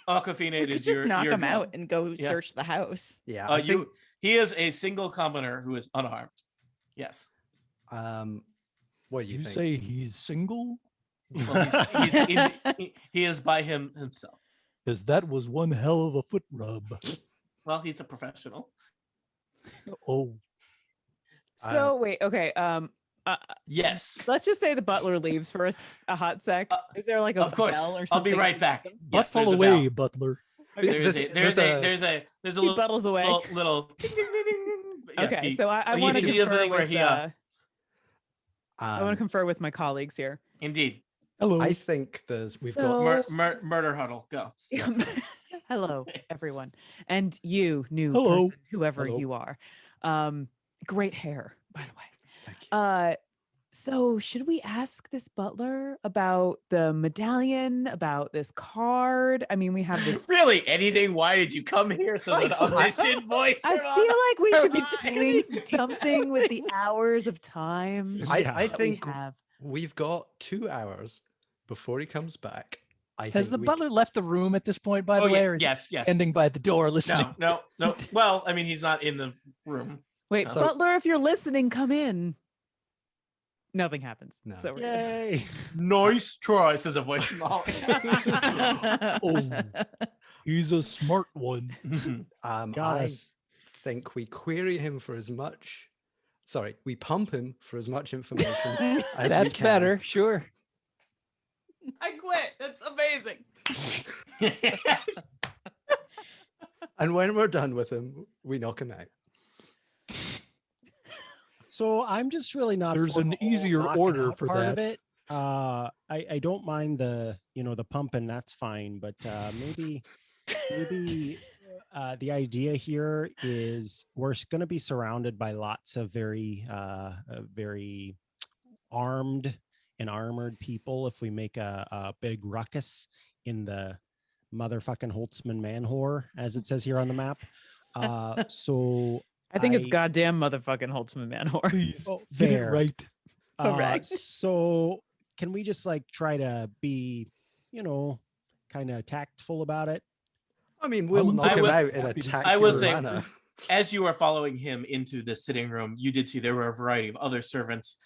Aquafina, We it could is just your knock your him go. out and go Yeah. search the house. yeah, I think He is a single commoner who is unarmed. Yes. what do you You think? say he's single? Well, he is by himself. Because that was one hell of a foot rub. Well, he's a professional. Oh, so wait, okay. Yes. Let's just say the butler leaves for a hot sec. Is there like a Of course. bell or something? I'll be right back. Yes, Buckle there's a away, bell. butler. There's a He little buttles away. little ding, ding, ding, ding, ding. Yes, Okay, so I he want to does the confer thing where with. he I want to confer with my colleagues here. indeed Hello. I think we've So- got murder huddle. Go. Hello, everyone, and you, new Hello. person, whoever Hello. you are. Great hair, by the way. Thank you. So should we ask this butler about the medallion, about this card? I mean, we have this. Really? Anything? Why did you come here? So an omniscient voice. I feel like we should be doing Right. something with the hours of time. I that we think have. we've got 2 hours before he comes back. Has the butler left the room at this point, by Oh the way? yeah. Or is he Yes. Yes. standing by the door listening? No. Well, I mean, he's not in the room. Wait, So- butler, if you're listening, come in. Nothing happens. No. So we're good. Yay. Nice try, says a voice from the hall. Oh, he's a smart one. Got I us. think we query him for as much. Sorry, we pump him for as much information as That's we can. better, sure. I quit. That's amazing. And when we're done with him, we knock him out. So I'm just really not. There's for an the whole easier knocking order out for part of that. it. I don't mind the the pumping. That's fine, but maybe the idea here is we're going to be surrounded by lots of very armed and armored people if we make a big ruckus in the motherfucking Holtzman man whore, as it says here on the map. So I think it's goddamn motherfucking Holtzman man whore. Please, Oh, get it fair. right. Correct. So can we just like try to be, kind of tactful about it? I mean, we'll knock I him will- out in a I tactical will say- manner. As you are following him into the sitting room, you did see there were a variety of other servants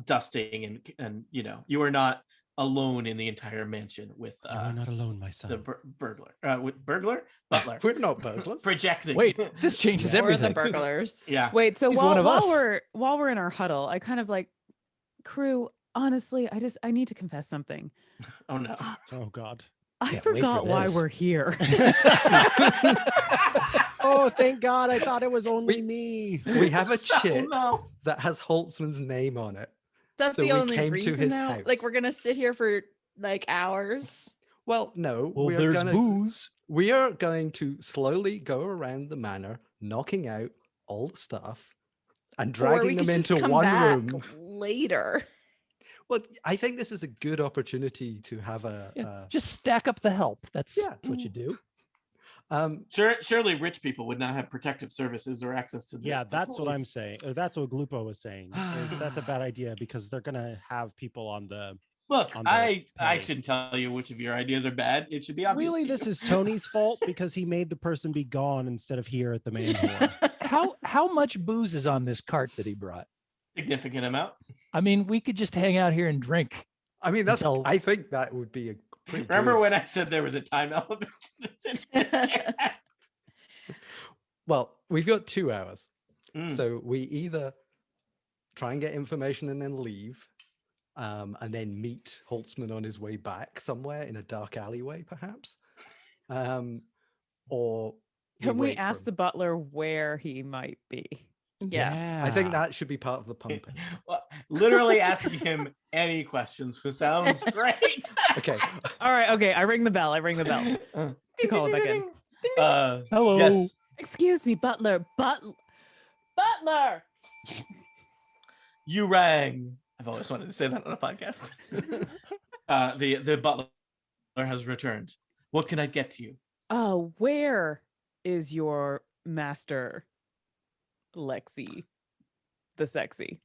dusting, and you are not alone in the entire mansion with You are not alone, my son. the burglar. With burglar, butler We're not burglars. projecting. Wait, this changes Or everything. the burglars. Yeah. Wait, so He's one of while us. we're in our huddle, I kind of like, crew, honestly, I need to confess something. Oh no. Oh God. I Can't wait for forgot why this. we're here. Oh, thank God! I thought it was only me. We have a Oh chit no. that has Holtzman's name on it. That's So the we only came to reason his now. house. Like we're gonna sit here for like hours. Well, no, Well, we're there's booze. we are going to slowly go around the manor, knocking out all the stuff and Or we dragging them could just into come one back room. later. Well, I think this is a good opportunity to have Yeah, just stack up the help. That's Yeah. what you do. Surely rich people would not have protective services or access to the Yeah, the that's what I'm police. saying. Or that's what Glupo was saying. Is that's a bad idea because they're gonna have people on the. Look, on the I parade. shouldn't tell you which of your ideas are bad. It should be obvious. Really, to this you. is Tony's fault because he made the person be gone instead of here at the man whore. How much booze is on this cart that he brought? significant amount. I mean, we could just hang out here and drink. I mean, that's. until- I think that would be a pretty. Remember good- when I said there was a time element to this? Well, we've got 2 hours, Mm. so we either try and get information and then leave, and then meet Holtzman on his way back somewhere in a dark alleyway, perhaps, or Can we wait for ask him. the butler where he might be? Yes. I think that should be part of the pumping. Well, literally asking him any questions sounds great. Okay. All right, okay. I ring the bell. To call it back in. Hello. Yes. Excuse me, butler. Butler. You rang. I've always wanted to say that on a podcast. The butler has returned. What can I get to you? Where is your master, Lexi, the sexy?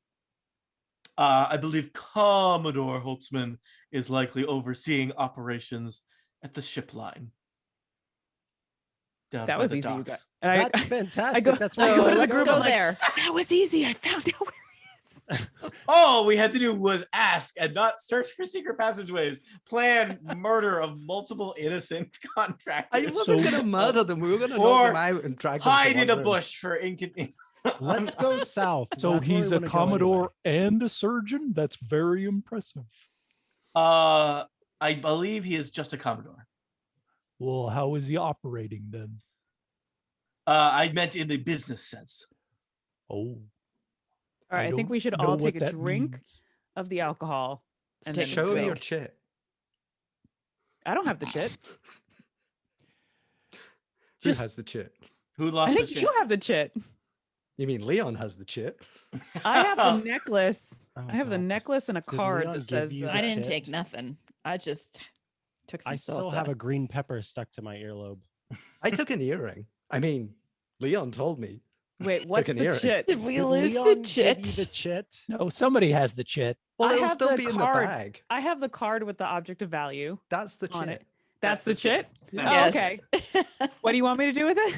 I believe Commodore Holtzman is likely overseeing operations at the ship line. Down That by was the easy, you docks. guys. And That's fantastic. go- That's I why go you to the went let's group, go I'm like, there. that was easy. I found out where he is. All we had to do was ask and not search for secret passageways, plan murder of multiple innocent I contractors. wasn't So- going to murder them. We were going to Or knock them out and drag them to hide in one a room. bush for inconvenience. Let's go south. So That's where he's we a wanna go Commodore anyway. and a surgeon? That's very impressive. I believe he is just a Commodore. Well, how is he operating then? I meant in the business sense. Oh. All right, I think don't we should know all what take a that drink means. of the alcohol. And then Take a Show him swig. your chit. I don't have the chit. Who Just- has the chit? Who I lost the think shit? you have the chit. You mean Leon has the chit? I have the necklace. Oh, I have the God. necklace and a card Leon that give says. you I the didn't chit? take nothing. I just took some I still salsa. have a green pepper stuck to my earlobe. I took an earring. I mean, Leon told me. Wait, what's an the earring. chit? Did we Did lose Leon the give chit? you the chit? No, somebody has the chit. Well, I it'll have still the be in card. the bag. I have the card with the object of value That's the on chit. it. That's the chit? Yeah. Oh, okay. What do you want me to do with it?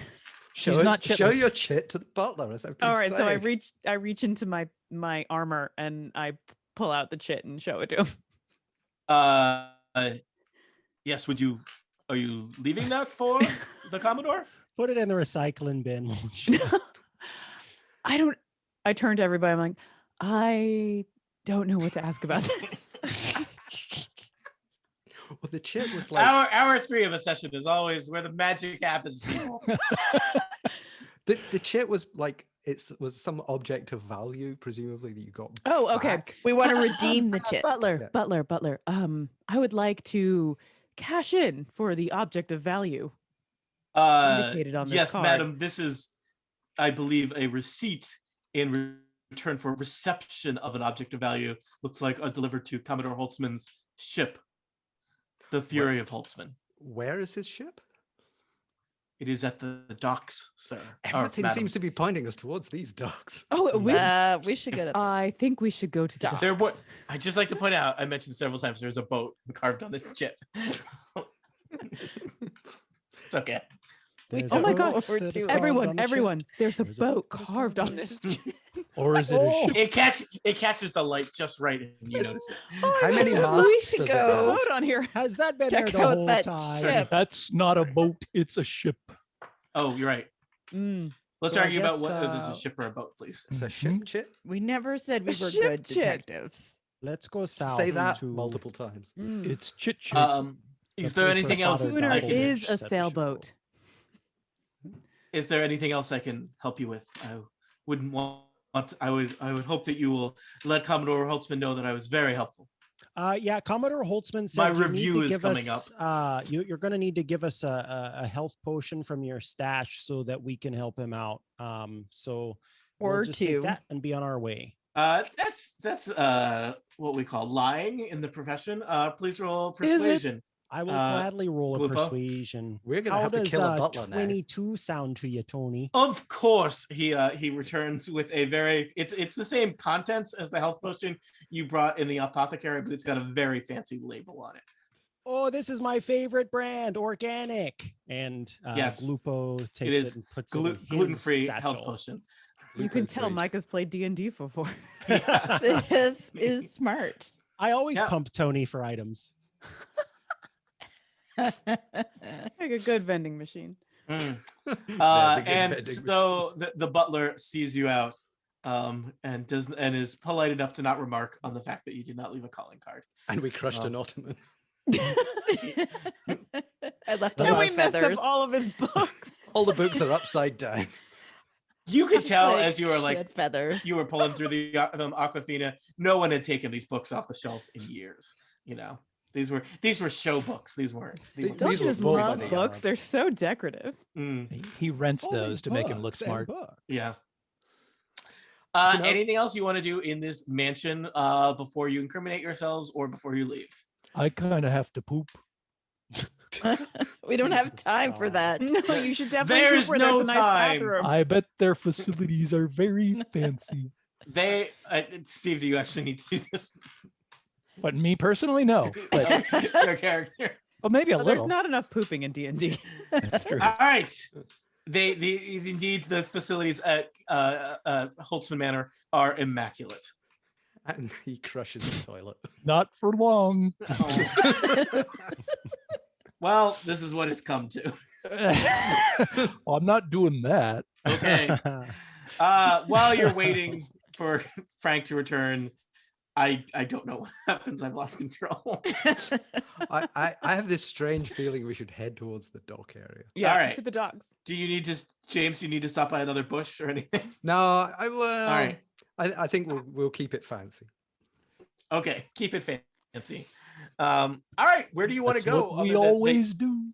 Show, She's not show chitless. your chit to the butler. As I've been All right, so saying. I reach into my armor and I pull out the chit and show it to him. Yes. Are you leaving that for the Commodore? Put it in the recycling bin. won't you? I turn to everybody. I'm like, I don't know what to ask about this. Well, the chit was like Hour 3 of a session is always where the magic happens, people. the chit was like was some object of value, presumably that you got. Oh, okay. back. We want to redeem the chit. Butler, Yeah. Butler. I would like to cash in for the object of value. Indicated on this Yes, card. madam. This is, I believe, a receipt in return for reception of an object of value. Looks like delivered to Commodore Holtzman's ship, the Fury of Holtzman. Where is his ship? It is at the docks, sir. Everything seems to be pointing us towards these docks. Oh, We should go to the I think we should go to the Dock. There docks. was. I just like to point out. I mentioned several times. There's a boat carved on this ship. It's okay. There's Oh a my boat God. that is carved Everyone, on the chit. everyone, there's a There's a boat boat that is carved on the this. chit. Or is it a Oh. ship? It catches the light just right, and you notice it. How many we masts should does it There's a go. have? boat on here. Has that been Check there the out whole that time? ship. That's not a boat, it's a ship. Oh, you're right. Mm. Let's So I argue about guess, whether there's a uh, ship or a boat, please. It's a ship chit. We never said we A were ship good chit. detectives. Let's go south. Say that to multiple times. Mm. It's chit chit. Is The there place where anything else? Father Schooner I died. can, is Said a we should go. sailboat. is there anything else I can help you with? I wouldn't want. I would hope that you will let Commodore Holtzman know that I was very helpful. Yeah, Commodore Holtzman said My you need review to is give coming us, you're going to need to give us a health potion from your stash so that we can help him out. So we'll Or just take two. that and be on our way. That's what we call lying in the profession. Please roll Is it? persuasion. I will Uh, gladly roll a Lupo? persuasion. We're gonna How have to does kill a butler now. 22 sound to you, Tony? Of course, he returns with a very it's the same contents as the health potion you brought in the apothecary, but it's got a very fancy label on it. Oh, this is my favorite brand, organic. And Yes. Lupo takes is it and puts it in his Gluten-free health satchel. potion. You can tell Gluten-free. Mike has played D&D before. This is smart. I always Yeah. pump Tony for items. Like a good vending machine. Mm. There's a good And vending so the butler sees you out, and is polite enough to not remark on the fact that you did not leave a calling card. And we crushed Oh. an ottoman. I left all And my we messed feathers. up all of his books. All the books are upside down. You could Just tell like as you were like shed feathers. you were pulling through the Aquafina, no one had taken these books off the shelves in years. You know, these were show books. These weren't. These Don't These you were just bold love money. books? They're so decorative. He rents All those these to make him look books and smart. books. Yeah. You know- Anything else you want to do in this mansion before you incriminate yourselves or before you leave? I kind of have to poop. We don't have time for that. No, you should definitely There's poop where no there's a nice time. bathroom. I bet their facilities are very fancy. They, Steve, do you actually need to do this? But me personally, no. But Your character. well, maybe a Well, there's little. not enough pooping in D&D. That's true. All right. Indeed the facilities at Holtzman Manor are immaculate. And he crushes the toilet. Not for long. Well, this is what it's come to. Well, I'm not doing that. Okay. While you're waiting for Frank to return, I don't know what happens. I've lost control. I have this strange feeling we should head towards the dock area. Yeah, All right. to the dogs. Do you need to, James? You need to stop by another bush or anything? No, well, All right. I think we'll keep it fancy. Okay, keep it fancy. All right, where do you want to That's go? what we other than always do.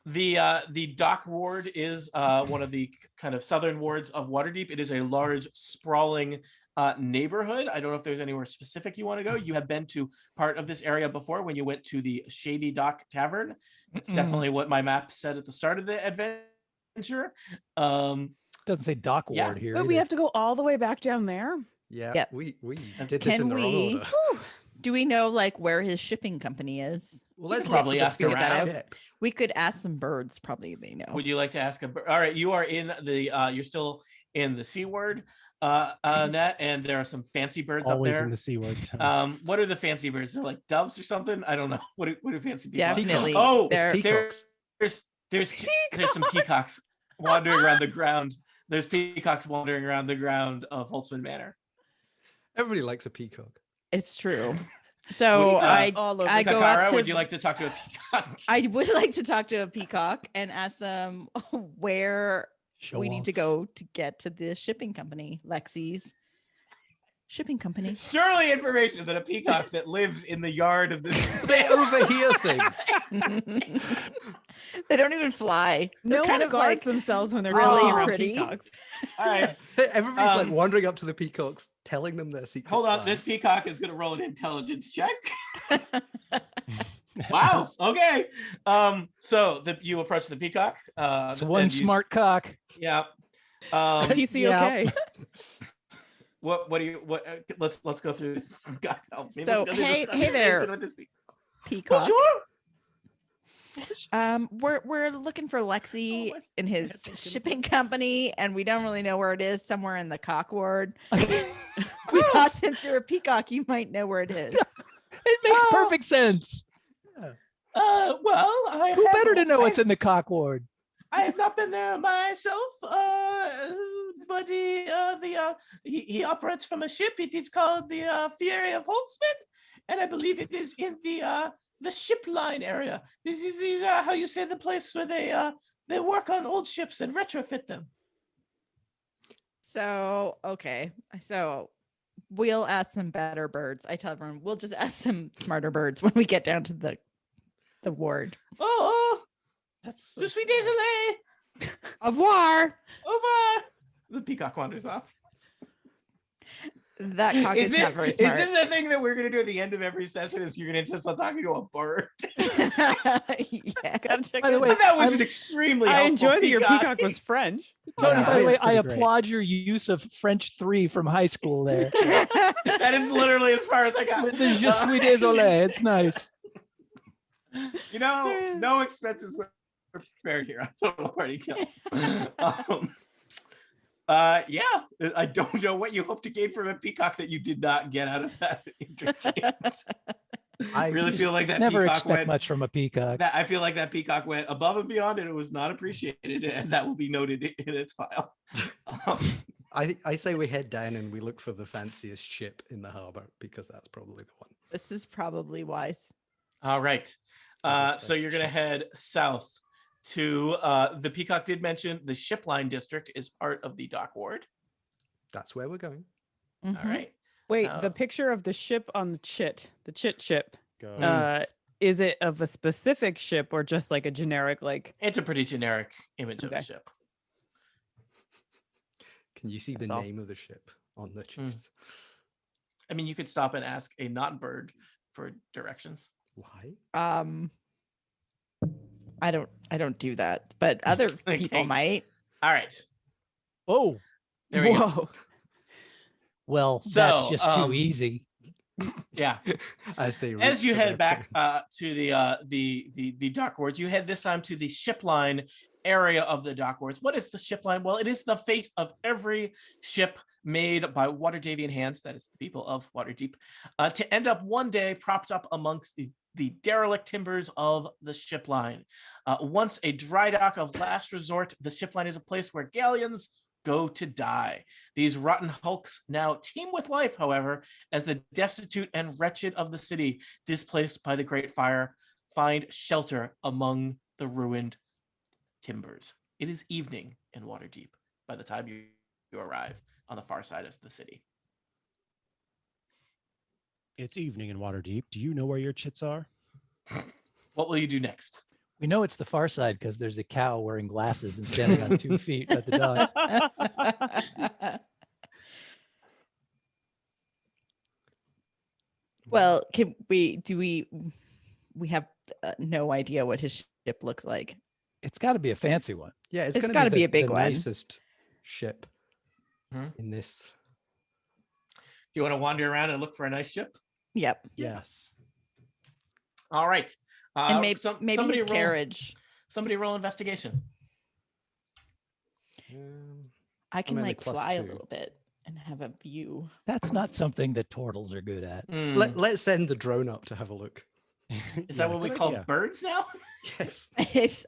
the dock ward is one of the kind of southern wards of Waterdeep. It is a large, sprawling neighborhood. I don't know if there's anywhere specific you want to go. You have been to part of this area before when you went to the Shady Dock Tavern. It's definitely what my map said at the start of the adventure. Doesn't say dock Yeah. ward here. But we either. have to go all the way back down there. Yeah, Yep. we That's- did this in Can the wrong we- order. Do we know like where his shipping company is? Well, let's probably look for ask the around. ship. We could ask some birds. Probably they know. Would you like to ask all right, you are in the you're still in the C word net, and there are some fancy birds Always up in there. the C word. What are the fancy birds? They're like doves or something? I don't know. What do fancy people have? Definitely. Oh, They're- Peacocks. there's some peacocks wandering around the ground. There's peacocks wandering around the ground of Holtzman Manor. Everybody likes a peacock. It's true. So Would- I all over I the go Sakara, up to. would you like to talk to a peacock? I would like to talk to a peacock and ask them where Show we need to offs. go to get to the shipping company, Lexi's shipping company. Surely information that a peacock that lives in the yard of this. They overhear things. They don't even fly. They're No kind one of guards like themselves when they're really talking around pretty. peacocks. All right, Everybody's like Um, wandering up to the peacocks, telling them their secret. hold on. plan. This peacock is going to roll an intelligence check. Wow. Okay. So you approach the peacock. It's one and you- smart cock. Yeah. PCOK. What do you let's go through this. God help me. So, Let's go through hey- this hey there, conversation with this peacock. sure. We're looking for Lexi Oh, my in his God, thinking- shipping company, and we don't really know where it is. Somewhere in the cock ward. We thought since you're a peacock, you might know where it is. It makes Oh. perfect sense. Well, I Who have- better to know I- what's in the cock ward? I have not been there myself, but he operates from a ship. It is called the Fury of Holtzman, and I believe it is in the ship line area. This is how you say the place where they work on old ships and retrofit them. So okay, so we'll ask some better birds. I tell everyone we'll just ask some smarter birds when we get down to the ward. Oh, That's je suis désolé. Au revoir. Au revoir. The peacock wanders off. That cock Is is not very is smart. this a thing that we're going to do at the end of every session? Is you're going to insist on talking to a bird? Yeah. Gotta check By the this way, out. That was I'm- an extremely I helpful enjoy that your peacock. peacock was French. Tony, Yeah, by the way, it's I pretty great. applaud your use of French 3 from high school there. That is literally as far as I got. With the Je suis désolé. It's nice. You know, no expenses were prepared here on Total Party Kill. Yeah, I don't know what you hope to gain from a peacock that you did not get out of that interchange. I really feel like that Never peacock expect went. much from a peacock. I feel like that peacock went above and beyond, and it was not appreciated, and that will be noted in its file. I say we head down and we look for the fanciest ship in the harbor because that's probably the one. This is probably wise. All right. I would So you're going to ship. head south to the Peacock did mention the ship line district is part of the dock ward. That's where we're going. All Mhm. right. Wait, Oh. the picture of the ship on the chit ship. Go. Is it of a specific ship or just like a generic like? It's a pretty generic image of the Okay. ship. Can you see the That's all. name of the ship on the Mm. chest? I mean, you could stop and ask a not bird for directions. Why? I don't do that, but other people Okay. might. All right. Oh, There we go. Whoa. well, So, that's just too um, easy. Yeah. As they As reach you for their head back planes. to the dock wards, you head this time to the ship line area of the dock wards. What is the ship line? Well, it is the fate of every ship made by Waterdavian hands, that is the people of Waterdeep, to end up one day propped up amongst the derelict timbers of the ship line. Once a dry dock of last resort, the ship line is a place where galleons go to die. These rotten hulks now teem with life, however, as the destitute and wretched of the city, displaced by the Great Fire, find shelter among the ruined timbers. It is evening in Waterdeep by the time you arrive on the far side of the city. It's evening in Waterdeep. Do you know where your chits are? What will you do next? We know it's the far side because there's a cow wearing glasses and standing on 2 feet at the dock. Well, we have no idea what his ship looks like. It's got to be a fancy one. Yeah, It's gonna gotta be the- a big the one. nicest ship Hmm? in this. Do you want to wander around and look for a nice ship? Yep. Yes. All right. And maybe somebody his carriage. Somebody roll investigation. I can only like plus fly a 2. little bit and have a view. That's not something that turtles are good at. Let's send the drone up to have a look. Is that what we call birds now? Yes.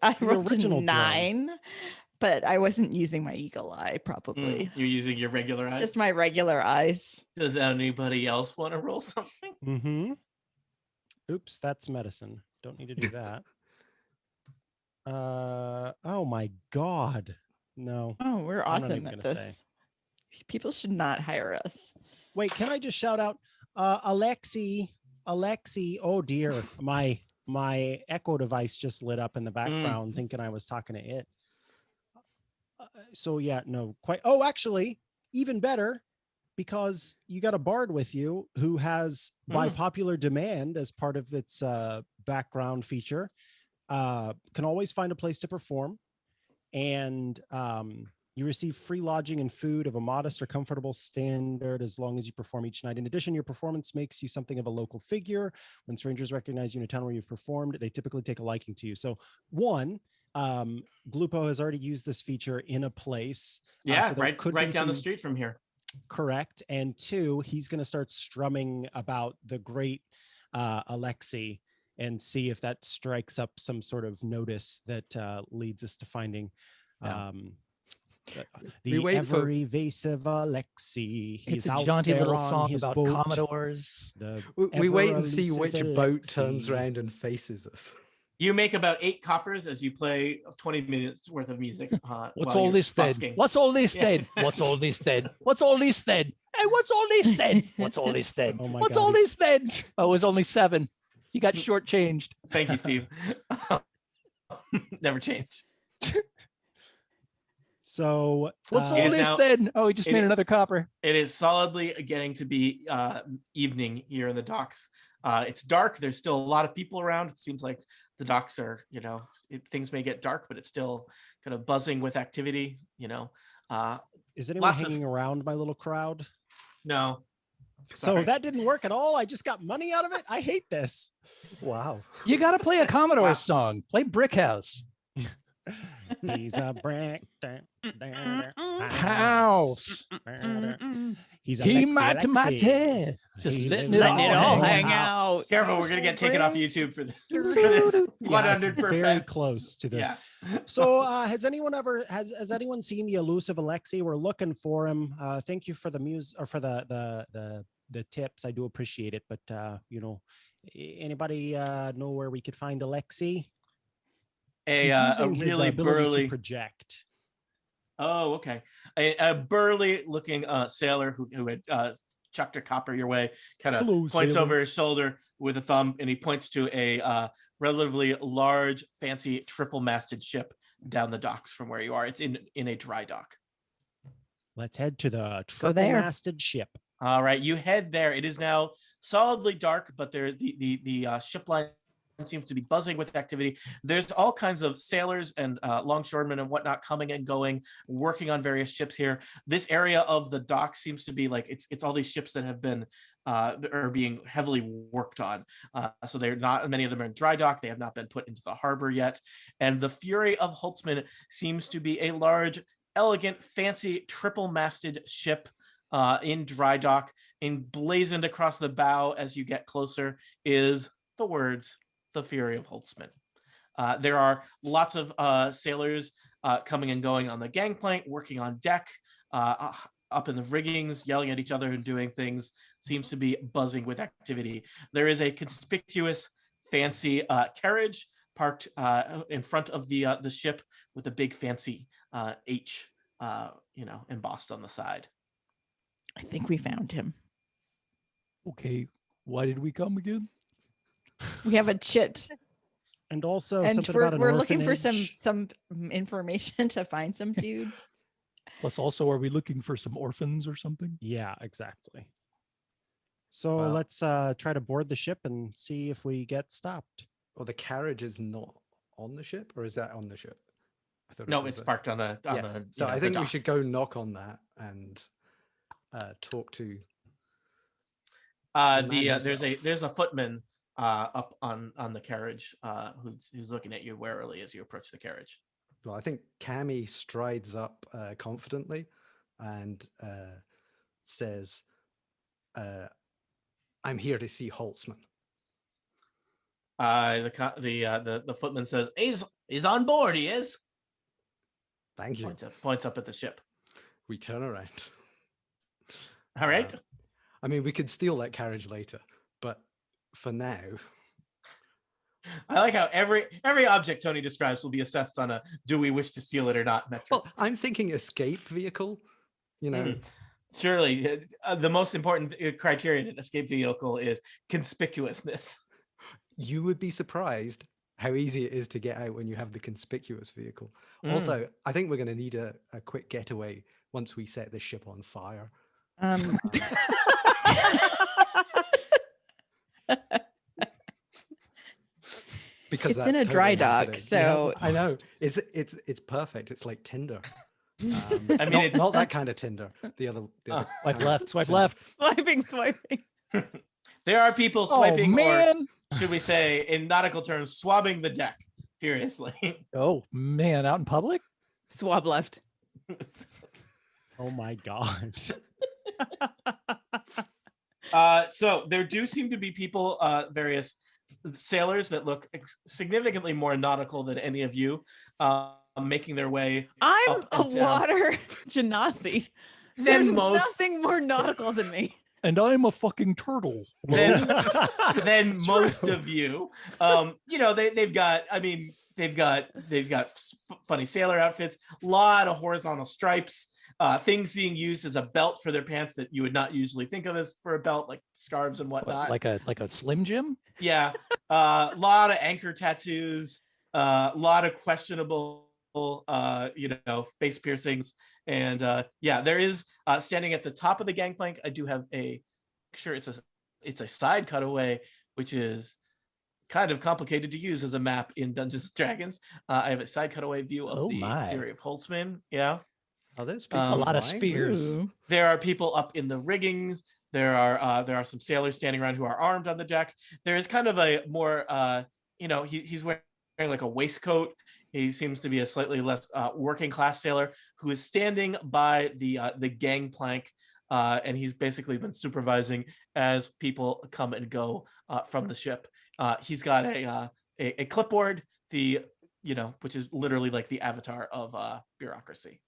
I The rolled original a drone. 9, but I wasn't using my eagle eye probably. You're using your regular eyes. Just my regular eyes. Does anybody else want to roll something? Mm-hmm. Oops, that's medicine. Don't need to do that. Oh my God. No. Oh, we're I'm not awesome even at gonna this. People should not hire us. Wait, can I just shout out Alexi, oh dear, my echo device just lit up in the background thinking I was talking to it. So yeah, no, quite. Oh, actually, even better, because you got a bard with you who has, by popular demand, as part of its background feature, can always find a place to perform, and you receive free lodging and food of a modest or comfortable standard as long as you perform each night. In addition, your performance makes you something of a local figure. When strangers recognize you in a town where you've performed, they typically take a liking to you. So one, Glupo has already used this feature in a place. Yeah, so there could right be down the some- street from here. Correct. And two, he's going to start strumming about the great Alexi and see if that strikes up some sort of notice that leads us to finding We the wait for- ever evasive Alexi. It's He's a out jaunty there little on song his about boat. Commodores. The We wait ever and see which elusive boat turns Alexi. around and faces us. You make about 8 coppers as you play 20 minutes worth of music. What's while all you're this then? busking. What's all this then? Yes. What's all this then? What's all this then? Hey, what's all this then? What's all this then? Oh my What's God, all he's- this then? Oh, it was only 7. You got shortchanged. Thank you, Steve. Never change. So What's It all is this now- then? Oh, he just it made is- another copper. It is solidly getting to be evening here in the docks. It's dark. There's still a lot of people around. It seems like the docks are, things may get dark, but it's still kind of buzzing with activity. is anyone lots of- hanging around my little crowd? No. So Sorry. that didn't work at all. I just got money out of it. I hate this. Wow. You got to play a Commodore Wow. song. Play Brick House. He's a brick House. He's a He Lexi, might to my Lexi. tail. Just He letting lives it in all the hang hang out. out. Careful, we're gonna get taken off YouTube for this. Yeah, it's 100%. very close to the. Yeah. So has anyone seen the elusive Alexi? We're looking for him. Thank you for the or for the tips. I do appreciate it. But anybody know where we could find Alexi? He's A using his really ability burly. to project. Oh, okay. A burly looking sailor who had chucked a copper your way, kind of Hello, points sailor. over his shoulder with a thumb, and he points to a relatively large, fancy triple-masted ship down the docks from where you are. It's in a dry dock. Let's head to the Go there. triple-masted ship. All right, you head there. It is now solidly dark, but there the ship line seems to be buzzing with activity. There's all kinds of sailors and longshoremen and whatnot coming and going, working on various ships here. This area of the dock seems to be like it's all these ships that have been are being heavily worked on. So they're not, many of them are in dry dock. They have not been put into the harbor yet. And the Fury of Holtzman seems to be a large, elegant, fancy, triple-masted ship in dry dock. Emblazoned across the bow as you get closer is the words, "The Fury of Holtzman." There are lots of sailors coming and going on the gangplank, working on deck, up in the riggings, yelling at each other and doing things. Seems to be buzzing with activity. There is a conspicuous, fancy carriage parked in front of the ship with a big fancy H, embossed on the side. I think we found him. Okay, why did we come again? We have a chit, And also and something we're about an looking for orphanage. some information to find some dude. Plus, also, are we looking for some orphans or something? Yeah, exactly. So Well- let's try to board the ship and see if we get stopped. Or the carriage is not on the ship, or is that on the ship? I thought No, was it's a- parked on the So I the think we dock. should go knock on that and talk to. the man There's himself. a footman up on the carriage who's looking at you warily as you approach the carriage. Well, I think Cammy strides up confidently and says, "I'm here to see Holtzman." The footman says, "He's on board. He is." Thank you. Points up at the ship. We turn around. All right. I mean, we could steal that carriage later, but for now, I like how every object Tony describes will be assessed on a "do we wish to steal it or not" metric. well, I'm thinking escape vehicle. You know, Surely, the most important criterion in escape vehicle is conspicuousness. you would be surprised how easy it is to get out when you have the conspicuous vehicle. Mm. Also, I think we're going to need a quick getaway once we set this ship on fire. Because It's in that's a dry totally dock, happening. so- I know it's perfect. It's like Tinder. I mean, not that kind of Tinder. The other Swipe kind of left, swipe Tinder. left. Swiping. there are people Oh, swiping, or man. should we say, in nautical terms, swabbing the deck furiously. Oh, man, out in public? Swab left. Oh my god. So there do seem to be people, various sailors that look significantly more nautical than any of you, making their way. I'm Up a and down. water genasi. Then There's most, nothing more nautical than me. And I'm a fucking turtle. then most of you, they've got. I mean, they've got funny sailor outfits, a lot of horizontal stripes. Things being used as a belt for their pants that you would not usually think of as for a belt, like scarves and whatnot. Like a Slim Jim? Yeah, a lot of anchor tattoos, a lot of questionable, face piercings, and there is standing at the top of the gangplank. I do have a picture. It's a side cutaway, which is kind of complicated to use as a map in Dungeons and Dragons. I have a side cutaway view of Oh the my. Fury of Holtzman. Yeah. Are those people A A lot of flying? spears. Ooh. There are people up in the riggings. There are some sailors standing around who are armed on the deck. There is kind of a more, he's wearing like a waistcoat. He seems to be a slightly less working class sailor who is standing by the gangplank, and he's basically been supervising as people come and go from the ship. He's got a clipboard, which is literally like the avatar of bureaucracy.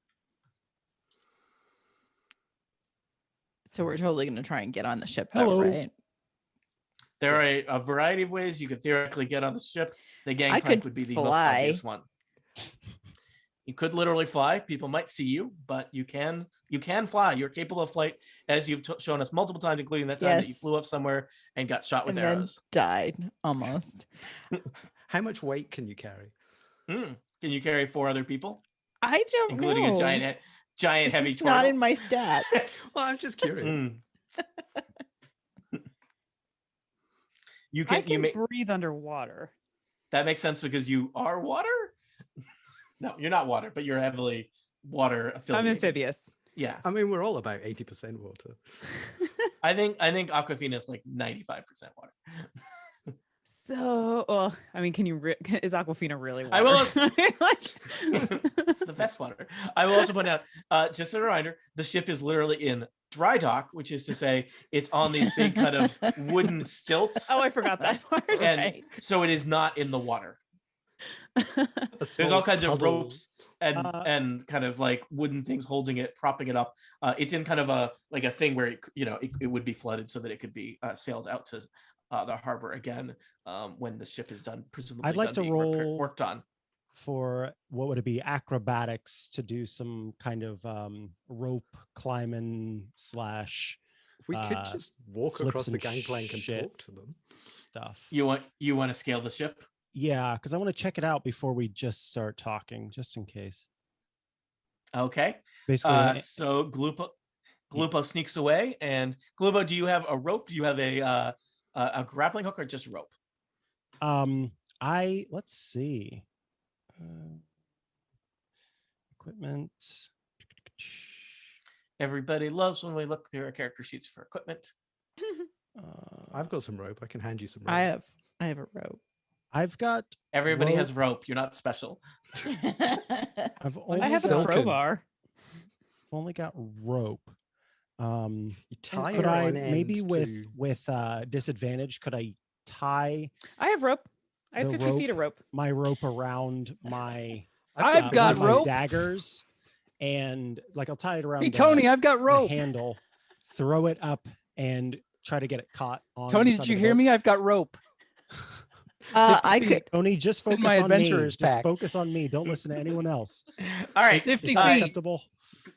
So we're totally going to try and get on the ship, Hello. though, right? There are a variety of ways you could theoretically get on the ship. The gangplank could would be the most fly. obvious one. You could literally fly. People might see you, but you can fly. You're capable of flight, as you've shown us multiple times, including that time that you Yes. flew up somewhere and got shot with And then arrows. died almost. How much weight can you carry? Can you carry 4 other people, I don't including know. a giant This heavy is turtle? not in my stats. Well, I'm just curious. Mm. You I can you can make breathe underwater. that makes sense because you are water. No, you're not water, but you're heavily water I'm affiliated. amphibious. Yeah, I mean, we're all about 80% water. I think Aquafina is like 95% water. So, well, I mean, can you? Is Aquafina really water? I will also- like, It's the best water. I will also point out, just a reminder, the ship is literally in dry dock, which is to say it's on these big kind of wooden stilts. oh, I forgot that part. And Right. so it is not in the water. A There's small all kinds of puddle. ropes and kind of like wooden things holding it, propping it up. It's in kind of a thing where it would be flooded so that it could be sailed out to the harbor again when the ship is done, presumably. I'd like done to being roll worked on. For what would it be? Acrobatics to do some kind of rope climbing slash We could just walk flips across the and gangplank and shit. talk to them. stuff. You want to scale the ship? Yeah, because I want to check it out before we just start talking, just in case. Okay. Basically, So Glupo sneaks away, and Glupo, do you have a rope? Do you have a grappling hook or just rope? let's see. Equipment. Everybody loves when we look through our character sheets for equipment. I've got some rope. I can hand you some rope. I have a rope. I've got. Everybody rope. has rope. You're not special. I've only I have a got, crowbar. only got rope. You tie Could it I on end maybe to- with disadvantage? Could I tie I have rope. I have The 50 feet of rope. my rope around my I've one got of my rope. daggers, and like I'll tie it around Hey, the, Tony, I've got the rope. handle, throw it up, and try to get it caught on. Tony, the did side you of the hear boat. me? I've got rope. I 50 could. feet. Tony, just In focus my on me. adventurer's Just pack. focus on me. Don't listen to anyone else. All right, 50 Is that feet. acceptable?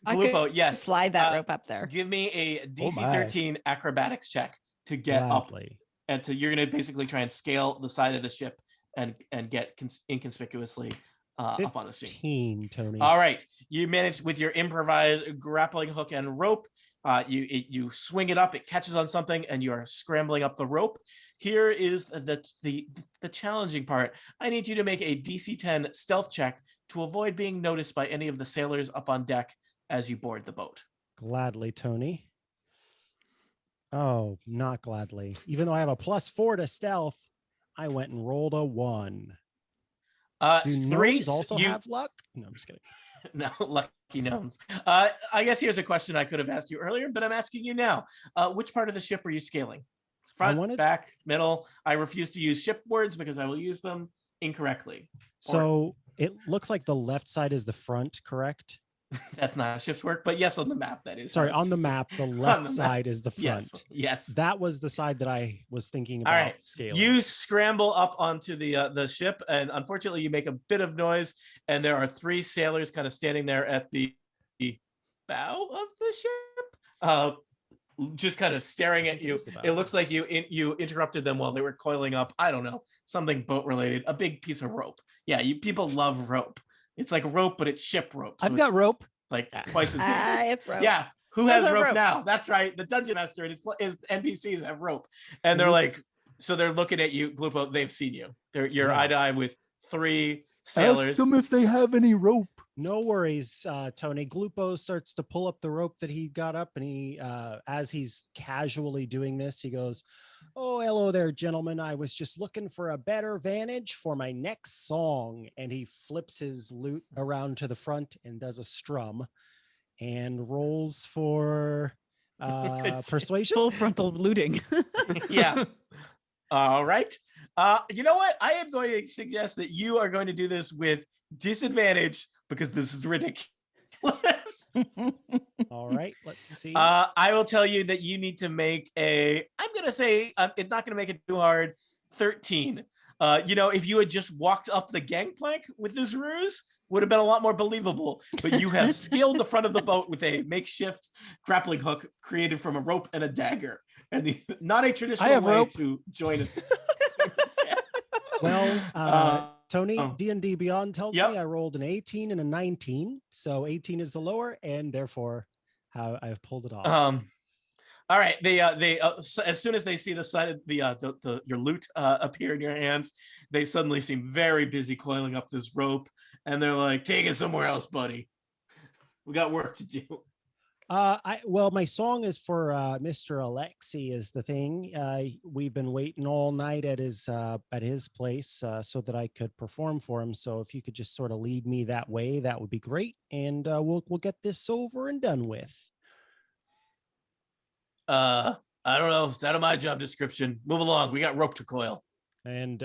I could Glupo, yes. slide that rope up there. Give me a Oh DC my. 13 acrobatics check to get up, Gladly. and you're going to basically try and scale the side of the ship and get inconspicuously up on the ship. 15, Tony. All right, you managed with your improvised grappling hook and rope. You swing it up, it catches on something, and you are scrambling up the rope. Here is the challenging part. I need you to make a DC 10 stealth check to avoid being noticed by any of the sailors up on deck as you board the boat. Gladly, Tony. Oh, not gladly. Even though I have a +4 to stealth, I went and rolled a 1. Do gnomes also have luck? No, I'm just kidding. No, lucky gnomes. I guess here's a question I could have asked you earlier, but I'm asking you now. Which part of the ship are you scaling? Front, back, middle? I refuse to use ship words because I will use them incorrectly. So it looks like the left side is the front, correct? That's not how ships work, but yes, on the map that is. Sorry, how on the it's- map, the on left the map. side is the front. Yes. That was the side that I was thinking All about right. scaling. You scramble up onto the ship, and unfortunately, you make a bit of noise. And there are 3 sailors kind of standing there at the bow of the ship, just kind of staring at you. It's the bow. It looks like you interrupted them while they were coiling up. I don't know, something boat related. A big piece of rope. Yeah, people love rope. It's like rope, but it's ship rope. So I've got rope. like twice as big. I have rope. Yeah. Who Who has has rope rope? now? That's right. The dungeon master and his NPCs have rope. And they're Mhm. like, so they're looking at you, Glupo. They've seen you. You're Yeah. eye to eye with 3 Ask sailors. them if they have any rope. No worries, Tony. Glupo starts to pull up the rope that he got up, and he, as he's casually doing this, he goes, "Oh, hello there, gentlemen. I was just looking for a better vantage for my next song." And he flips his lute around to the front and does a strum, and rolls for persuasion. Full frontal looting. Yeah. All right. You know what? I am going to suggest that you are going to do this with disadvantage because this is ridiculous. All right, let's see. I will tell you that you need to make I'm going to say it's not going to make it too hard, 13. If you had just walked up the gangplank with this ruse, would have been a lot more believable. But you have scaled the front of the boat with a makeshift grappling hook created from a rope and a dagger. And not a traditional have way rope. to join a Well, Tony, oh. D&D Beyond tells Yep. me I rolled an 18 and a 19. So 18 is the lower, and therefore I've pulled it off. All right. They as soon as they see the side of your loot appear in your hands, they suddenly seem very busy coiling up this rope, and they're like, "Take it somewhere else, buddy. We got work to do." Well, my song is for Mr. Alexi is the thing. We've been waiting all night at his place so that I could perform for him. So if you could just sort of lead me that way, that would be great, and we'll get this over and done with. I don't know. It's out of my job description. Move along. We got rope to coil. And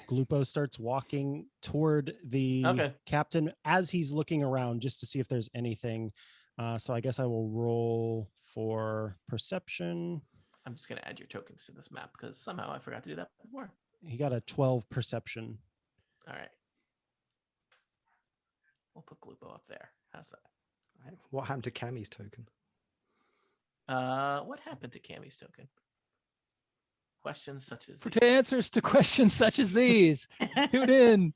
Glupo starts walking toward the Okay. captain as he's looking around just to see if there's anything. So I guess I will roll for perception. I'm just going to add your tokens to this map because somehow I forgot to do that before. He got a 12 perception. All right. We'll put Glupo up there. How's that? What happened to Cammy's token? What happened to Cammy's token? Questions such as For these. answers to questions such as these, tune in.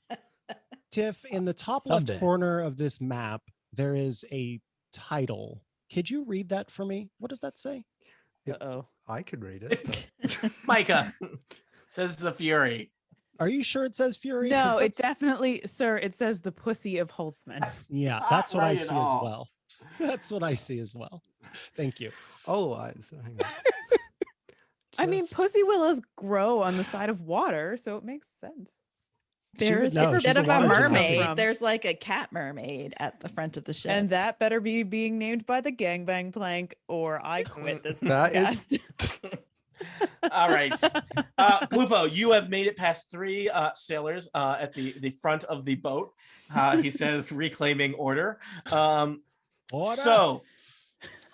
Tiff, in the top Someday. left corner of this map, there is a title. Could you read that for me? What does that say? Uh-oh. I could read it. but- Micah says the Fury. Are you sure it says Fury? 'Cause No, it that's- definitely, sir, it says the pussy of Holtzman. Yeah, not that's what I right at see as all. well. That's what I see as well. Thank you. Oh, hang on. I mean, Just- pussy willows grow on the side of water, so it makes sense. She would There's know. She's instead a of a water mermaid, genasi. there's like a cat mermaid at the front of the ship. And that better be being named by the gangbang plank, or I quit this That is- podcast. All right. Glupo, you have made it past 3 sailors at the front of the boat. He says, reclaiming order. Order. So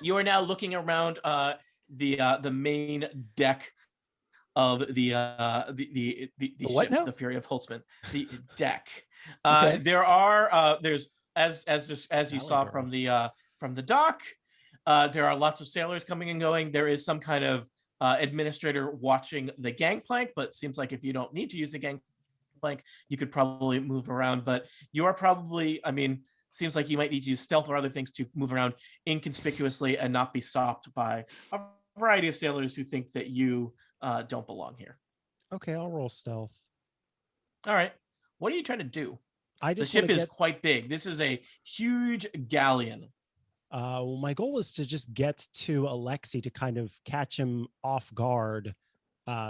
you are now looking around the main deck of the what ship, now? the Fury of Holtzman. The deck. Okay. There are there's as you saw Valley from the dock. There are lots of sailors coming and going. There is some kind of administrator watching the gangplank, but it seems like if you don't need to use the gangplank, you could probably move around. But you are probably, I mean, seems like you might need to use stealth or other things to move around inconspicuously and not be stopped by a variety of sailors who think that you don't belong here. Okay, I'll roll stealth. All right. What are you trying to do? I The just ship wanna is get, quite big. This is a huge galleon. well, my goal is to just get to Alexi to kind of catch him off guard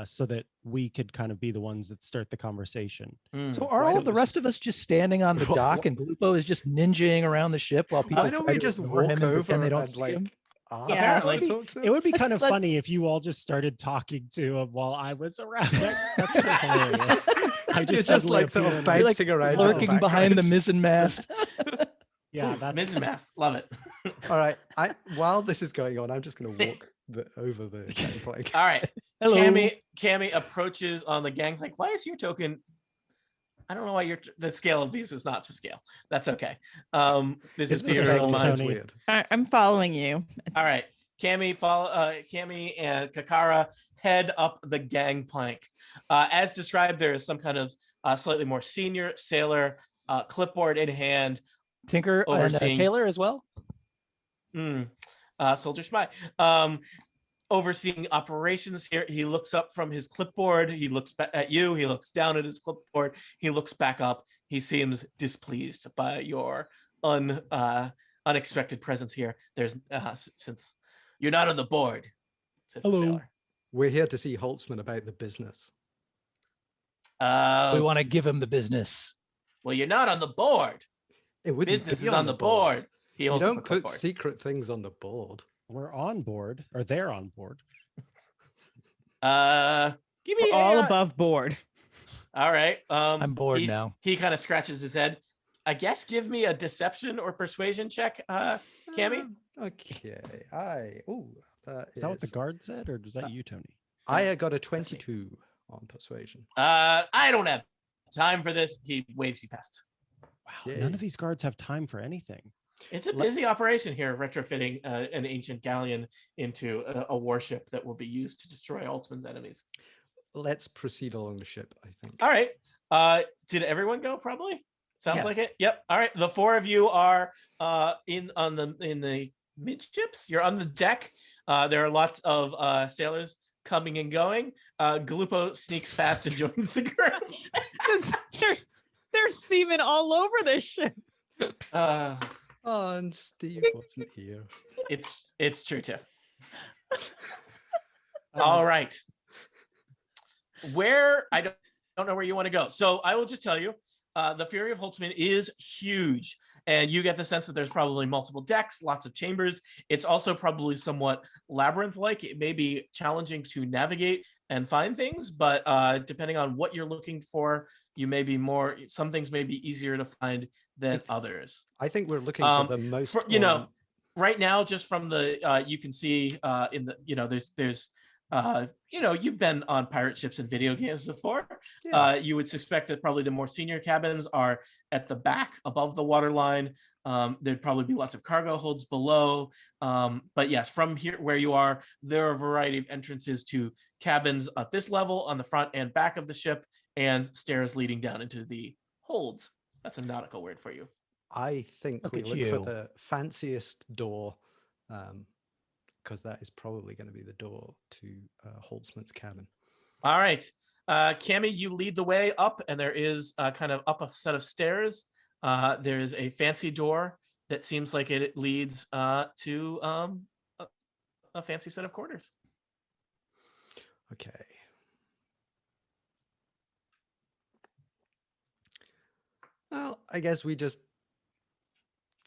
so that we could kind of be the ones that start the conversation. So are all the rest of us just standing on the What- dock and Glupo is just ninjaing around the ship while people Why don't try we to just ignore walk him and over pretend they don't and see like him? ask Yeah, him it would to talk to It him? would be kind of Let's- funny if you all just started talking to him while I was around. That's kind of hilarious. I You're just just suddenly like sort of appeared and- You're like bouncing around. in the Lurking behind the background. mizzen mast. yeah, that's Mrs. Mask, love it. All right. While this is going on, I'm just going to walk over the gangplank. All right. Hello. Cammy approaches on the gangplank. Why is your token? I don't know why the scale of these is not to scale. That's okay. This is Is this theater of the fake, mind. It's Tony? weird. I'm following you. All right. Cammy and Kakara head up the gangplank. As described, there is some kind of slightly more senior sailor, clipboard in hand, Tinker and Overseeing- Taylor as well. soldier spy. Overseeing operations here. He looks up from his clipboard. He looks at you. He looks down at his clipboard. He looks back up. He seems displeased by your unexpected presence here. There's since you're not on the board. Says the Hello. sailor. We're here to see Holtzman about the business. We want to give him the business. Well, you're not on the board. It wouldn't Business be is on the board. He You holds up don't a put clipboard. secret things on the board. We're on board, or they're on board. Give me We're all a, above board. All right. I'm bored he's- now. He kind of scratches his head. I guess give me a deception or persuasion check, Cammy. Okay. Is that what the guard said, or was that you, Tony? I got a me. 22 on persuasion. I don't have time for this. He waves you past. Wow, none of these guards have time for anything. It's a busy operation here, retrofitting an ancient galleon into a warship that will be used to destroy Altman's enemies. Let's proceed along the ship, I think. All right. Did everyone go? Probably. Sounds Yeah. like it. Yep. All right. The 4 of you are in the midships. You're on the deck. There are lots of sailors coming and going. Galupo sneaks past and joins the group. There's semen all over this ship. Uh, Oh, and Steve wasn't here. It's true, Tiff. All right. Where I don't know where you want to go. So I will just tell you, the Fury of Holtzman is huge, and you get the sense that there's probably multiple decks, lots of chambers. It's also probably somewhat labyrinth-like. It may be challenging to navigate and find things, but depending on what you're looking for, some things may be easier to find than others. I think we're looking for the most. Right now, just from the you can see in the there's you've been on pirate ships and video games before. Yeah. You would suspect that probably the more senior cabins are at the back above the waterline. There'd probably be lots of cargo holds below. But yes, from here where you are, there are a variety of entrances to cabins at this level on the front and back of the ship, and stairs leading down into the holds. That's a nautical word for you. I think Look we at look for you. the fanciest door, because that is probably going to be the door to Holtzman's cabin. All right. Cammie, you lead the way up, and there is kind of up a set of stairs. There is a fancy door that seems like it leads to a fancy set of quarters. Okay. Well, I guess we just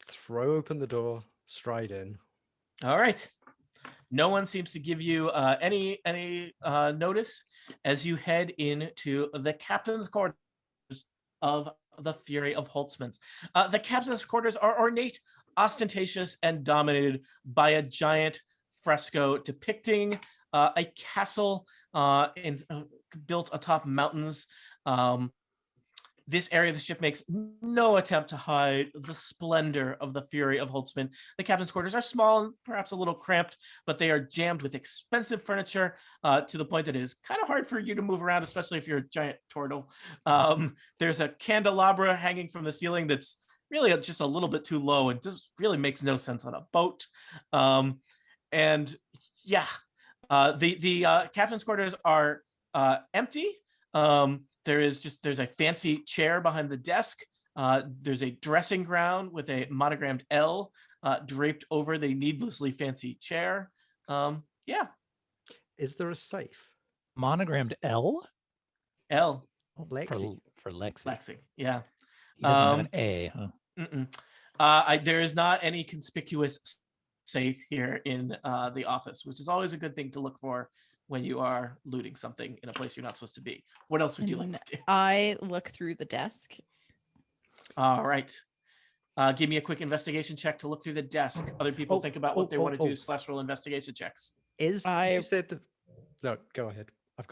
throw open the door, stride in. All right. No one seems to give you any notice as you head into the captain's quarters of the Fury of Holtzman's. The captain's quarters are ornate, ostentatious, and dominated by a giant fresco depicting a castle built atop mountains. This area of the ship makes no attempt to hide the splendor of the Fury of Holtzman. The captain's quarters are small and perhaps a little cramped, but they are jammed with expensive furniture to the point that it is kind of hard for you to move around, especially if you're a giant turtle. There's a candelabra hanging from the ceiling that's really just a little bit too low and just really makes no sense on a boat. And yeah, the captain's quarters are empty. There's a fancy chair behind the desk. There's a dressing gown with a monogrammed L draped over the needlessly fancy chair. Yeah. Is there a safe? Monogrammed L? L. Lexi. For Lexi. Lexi. Yeah. He doesn't have an A, huh? There is not any conspicuous safe here in the office, which is always a good thing to look for when you are looting something in a place you're not supposed to be. What else would you like to do? I look through the desk. All right. Give me a quick investigation check to look through the desk. Other people think about what they want to do / roll investigation checks. You said the... No, go ahead.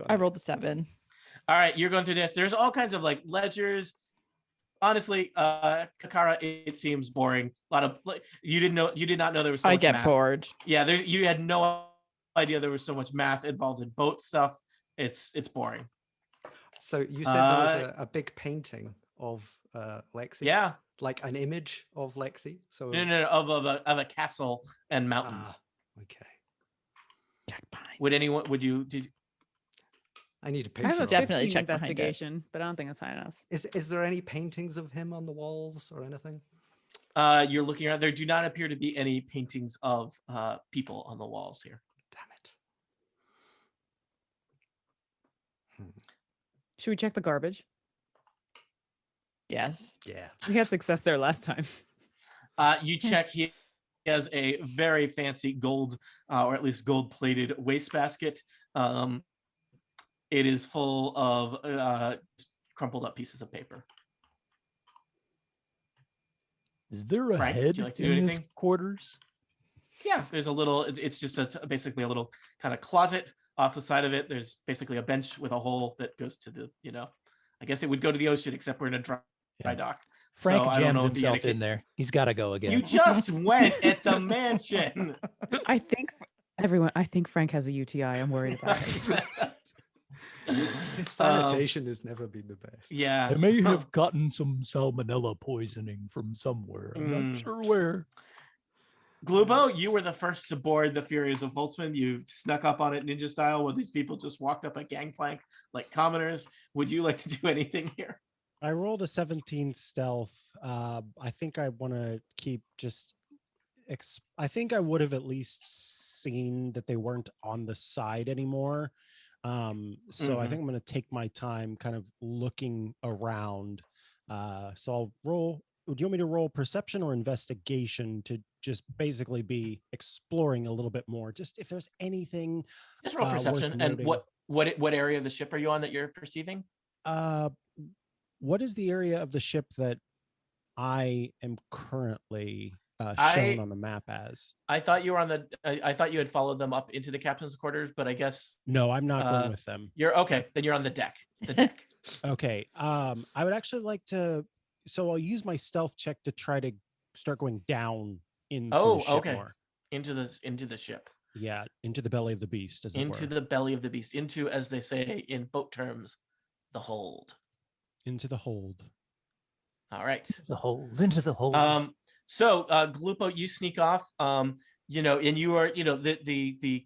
I rolled a 7. All right, you're going through this. There's all kinds of like ledgers. Honestly, Kakara, it seems boring. A lot of you did not know there was so much math. Bored. Yeah, you had no idea there was so much math involved in boat stuff. It's boring. So you said there was a big painting of Lexi. Yeah, like an image of Lexi. So no, of a castle and mountains. Okay. I need a picture. I have a Definitely 15 check behind it. investigation, but I don't think that's high enough. Is there any paintings of him on the walls or anything? You're looking around. There do not appear to be any paintings of people on the walls here. Damn it. Should we check the garbage? Yes. Yeah. We had success there last time. You check. He has a very fancy gold, or at least gold-plated wastebasket. It is full of crumpled up pieces of paper. Is there a Frank, would head you like to do in his anything? quarters? Yeah, there's a little. It's just basically a little kind of closet off the side of it. There's basically a bench with a hole that goes to the. I guess it would go to the ocean, except we're in a dry dock. Frank so I don't jams know if the himself etiquette- in there. He's got to go again. You just went at the mansion. I think Frank has a UTI. I'm worried about it. His sanitation has never been the best. Yeah. I may have gotten some salmonella poisoning from somewhere. I'm not sure where. Glubo, you were the first to board the Furies of Holtzman. You snuck up on it ninja style, where these people just walked up a gangplank like commoners. Would you like to do anything here? I rolled a 17 stealth. I think I want to keep just. I think I would have at least seen that they weren't on the side anymore. So I think I'm going to take my time, kind of looking around. So I'll roll. Do you want me to roll perception or investigation to just basically be exploring a little bit more? Just if there's anything. Just roll worth perception. And noting. what area of the ship are you on that you're perceiving? What is the area of the ship that I am currently shown on the map as? I thought you were on the. I thought you had followed them up into the captain's quarters, but I guess no, I'm not going with them. You're okay. Then you're on the deck. The deck. Okay. I would actually like to. So I'll use my stealth check to try to start going down into the ship more. Into the ship. Yeah, into the belly of the beast, as it were. Into the belly of the beast. Into, as they say in boat terms, the hold. Into the hold. All right. The hold. Into the hold. So Glupo, you sneak off. And you are, the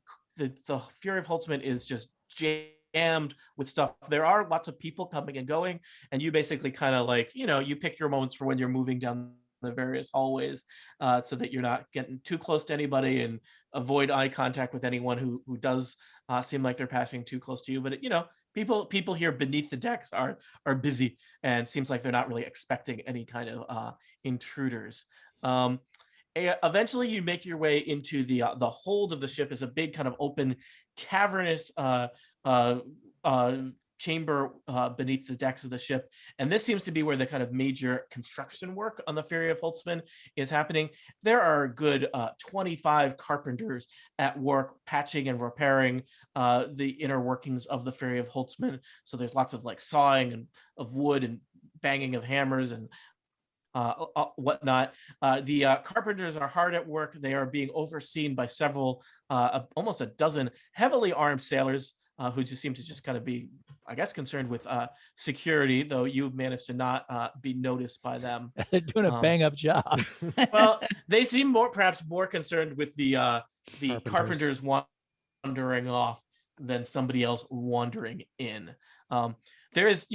Fury of Holtzman is just jammed with stuff. There are lots of people coming and going, and you basically kind of like, you pick your moments for when you're moving down the various hallways, so that you're not getting too close to anybody, and avoid eye contact with anyone who does seem like they're passing too close to you. But people here beneath the decks are busy, and seems like they're not really expecting any kind of intruders. Eventually you make your way into the hold of the ship. Is a big kind of open cavernous chamber beneath the decks of the ship, and this seems to be where the kind of major construction work on the Fury of Holtzman is happening. There are a good 25 carpenters at work patching and repairing the inner workings of the Fury of Holtzman. So there's lots of like sawing and of wood and banging of hammers and whatnot. The carpenters are hard at work. They are being overseen by several, almost a dozen heavily armed sailors who just seem to just kind of be, I guess, concerned with security, though you've managed to not be noticed by them. They're doing a bang up job. Well, they seem perhaps more concerned with the carpenters wandering off than somebody else wandering in. There is,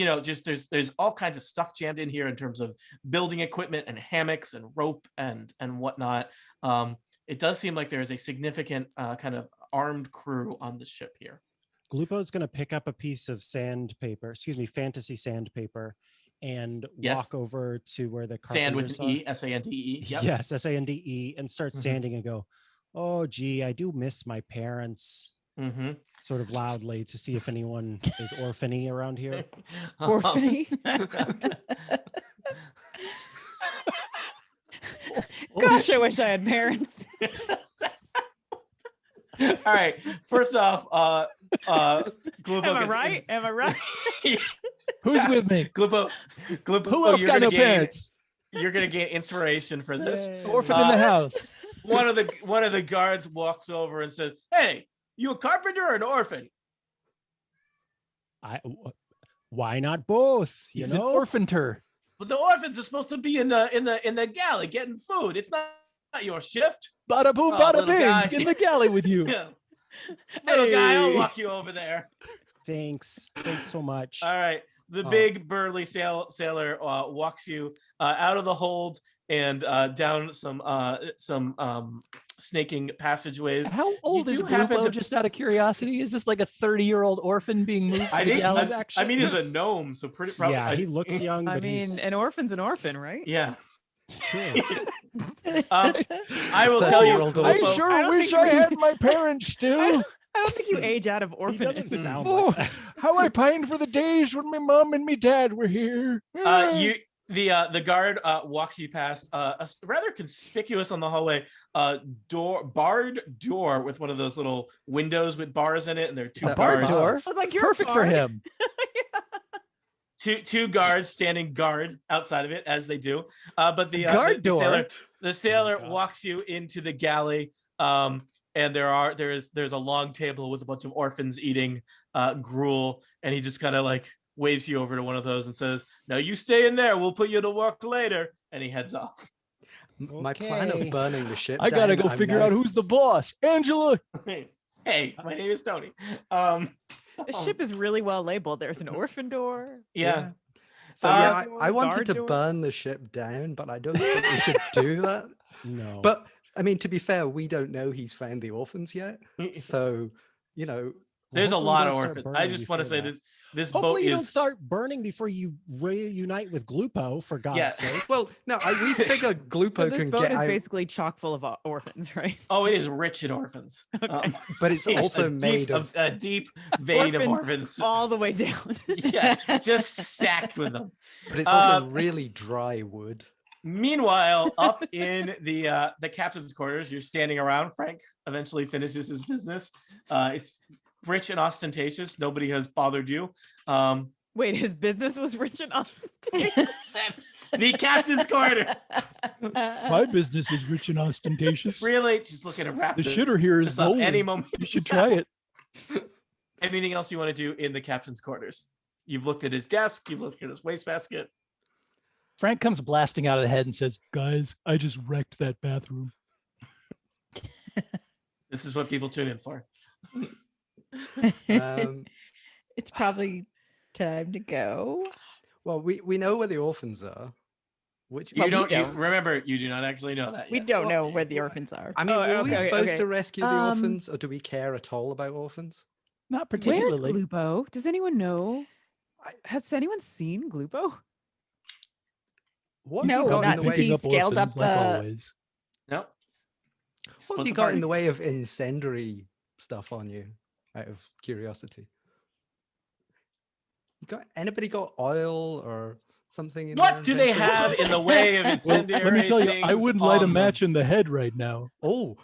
there's all kinds of stuff jammed in here in terms of building equipment and hammocks and rope and whatnot. It does seem like there is a significant kind of armed crew on the ship here. Glupo's going to pick up a piece of fantasy sandpaper, and walk over to where the carpenters sand with an are. E, S-A-N-D-E. Yep. Yes, S-A-N-D-E, and start sanding and go, oh, gee, I do miss my parents. Sort of loudly to see if anyone is orphany around here. Orphany? Gosh, I wish I had parents. All right. First off, Glupo Am I right? Am I right? Who's with me? Glupo, Who else got no parents? You're gonna gain inspiration for this. Yay. Orphan in the house. One of the guards walks over and says, "Hey, you a carpenter or an orphan?" Why not both? He's an orphanter. But the orphans are supposed to be in the galley getting food. It's not your shift. Bada boom, bada guy. bing. In the galley with you. Yeah. Little guy, I'll walk you over there. Thanks so much. All right. The big burly sailor walks you out of the hold and down some snaking passageways. How old is Glupo, just out of curiosity? Is this like a 30-year-old orphan being moved to the galley? He's a gnome, so pretty probably. Yeah, he looks young, but an orphan's an orphan, right? Yeah. It's true. I will tell you. I sure wish I had my parents still. I don't think you age out of orphanage. He doesn't sound like that. How I pined for the days when my mom and me dad were here. The guard walks you past a rather conspicuous on the hallway barred door with one of those little windows with bars in it, and there are two barred guards. door. I was like, you're Perfect for him. Two guards standing guard outside of it, as they do. But the sailor walks you into the galley, and there's a long table with a bunch of orphans eating gruel, and he just kind of like waves you over to one of those and says, "No, you stay in there. We'll put you to work later." And he heads off. My plan of burning the ship. I gotta go figure out who's the boss. Angela. Hey, my name is Tony. The ship is really well labeled. There's an orphan door. Yeah. So yeah, Everyone I wanted guard to door? burn the ship down, but I don't think we should do that. No. But I mean, to be fair, we don't know he's found the orphans yet. So, you know, Well, There's a hopefully you lot don't of start orphans. I burning just want to before say that. this Hopefully boat you don't is start burning before you reunite with Glupo, for God's Yeah. sake. well, no, we figure Glupo So this can boat get is out, basically chock full of orphans, right? Oh, it is rich in orphans. Okay. but it's also made of. a deep vein of Orphans orphans. all the way down. Yeah, just stacked with them. But it's also Uh, really dry wood. Meanwhile, up in the captain's quarters, you're standing around. Frank eventually finishes his business. It's rich and ostentatious. Nobody has bothered you. Wait, his business was rich and awesome. The captain's quarter. My business is rich and ostentatious. Really, just looking to wrap The this shitter here is up golden. any moment. You should try it. Anything else you want to do in the captain's quarters? You've looked at his desk. You've looked at his wastebasket. Frank comes blasting out of the head and says, "Guys, I just wrecked that bathroom." This is what people tune in for. It's probably time to go. Well, we know where the orphans are. Which You Well, we don't. don't. remember, you do not actually know that. We yet. don't know where the orphans are. I mean, Oh, were we okay, supposed okay. to rescue the Um, orphans, or do we care at all about orphans? Not Where's particularly. Glupo? Does anyone know? Has anyone seen Glupo? What No, have you got not in the since way? he scaled up like the- always. No. What have you got in the way of incendiary stuff on you? Out of curiosity, anybody got oil or something? In What their do they inventory? have in the way of Well, incendiary let me tell you, I things wouldn't light a on match them? in the head right now. Oh,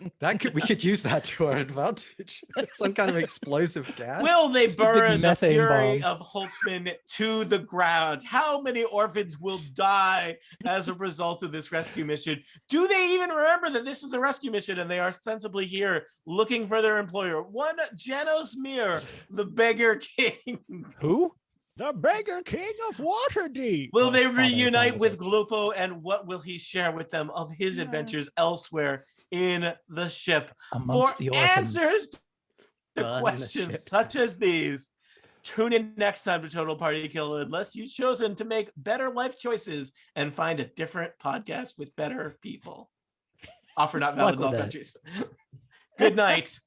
we could use that to our advantage. Some kind of explosive gas. Will they Just a big burn the methane fury bomb. of Holtzman to the ground? How many orphans will die as a result of this rescue mission? Do they even remember that this is a rescue mission and they are ostensibly here looking for their employer? One Janos Mir, the beggar king. Who? The beggar king of Waterdeep. Will they Father reunite with Ivanovich. Glupo, and what will he share with them of his Yeah. adventures elsewhere in the ship? Amongst For the orphans. answers to Burn the questions ship. such as these, tune in next time to Total Party Kill, unless you've chosen to make better life choices and find a different podcast with better people. Offer not valid in Luck all with that. countries. Good night.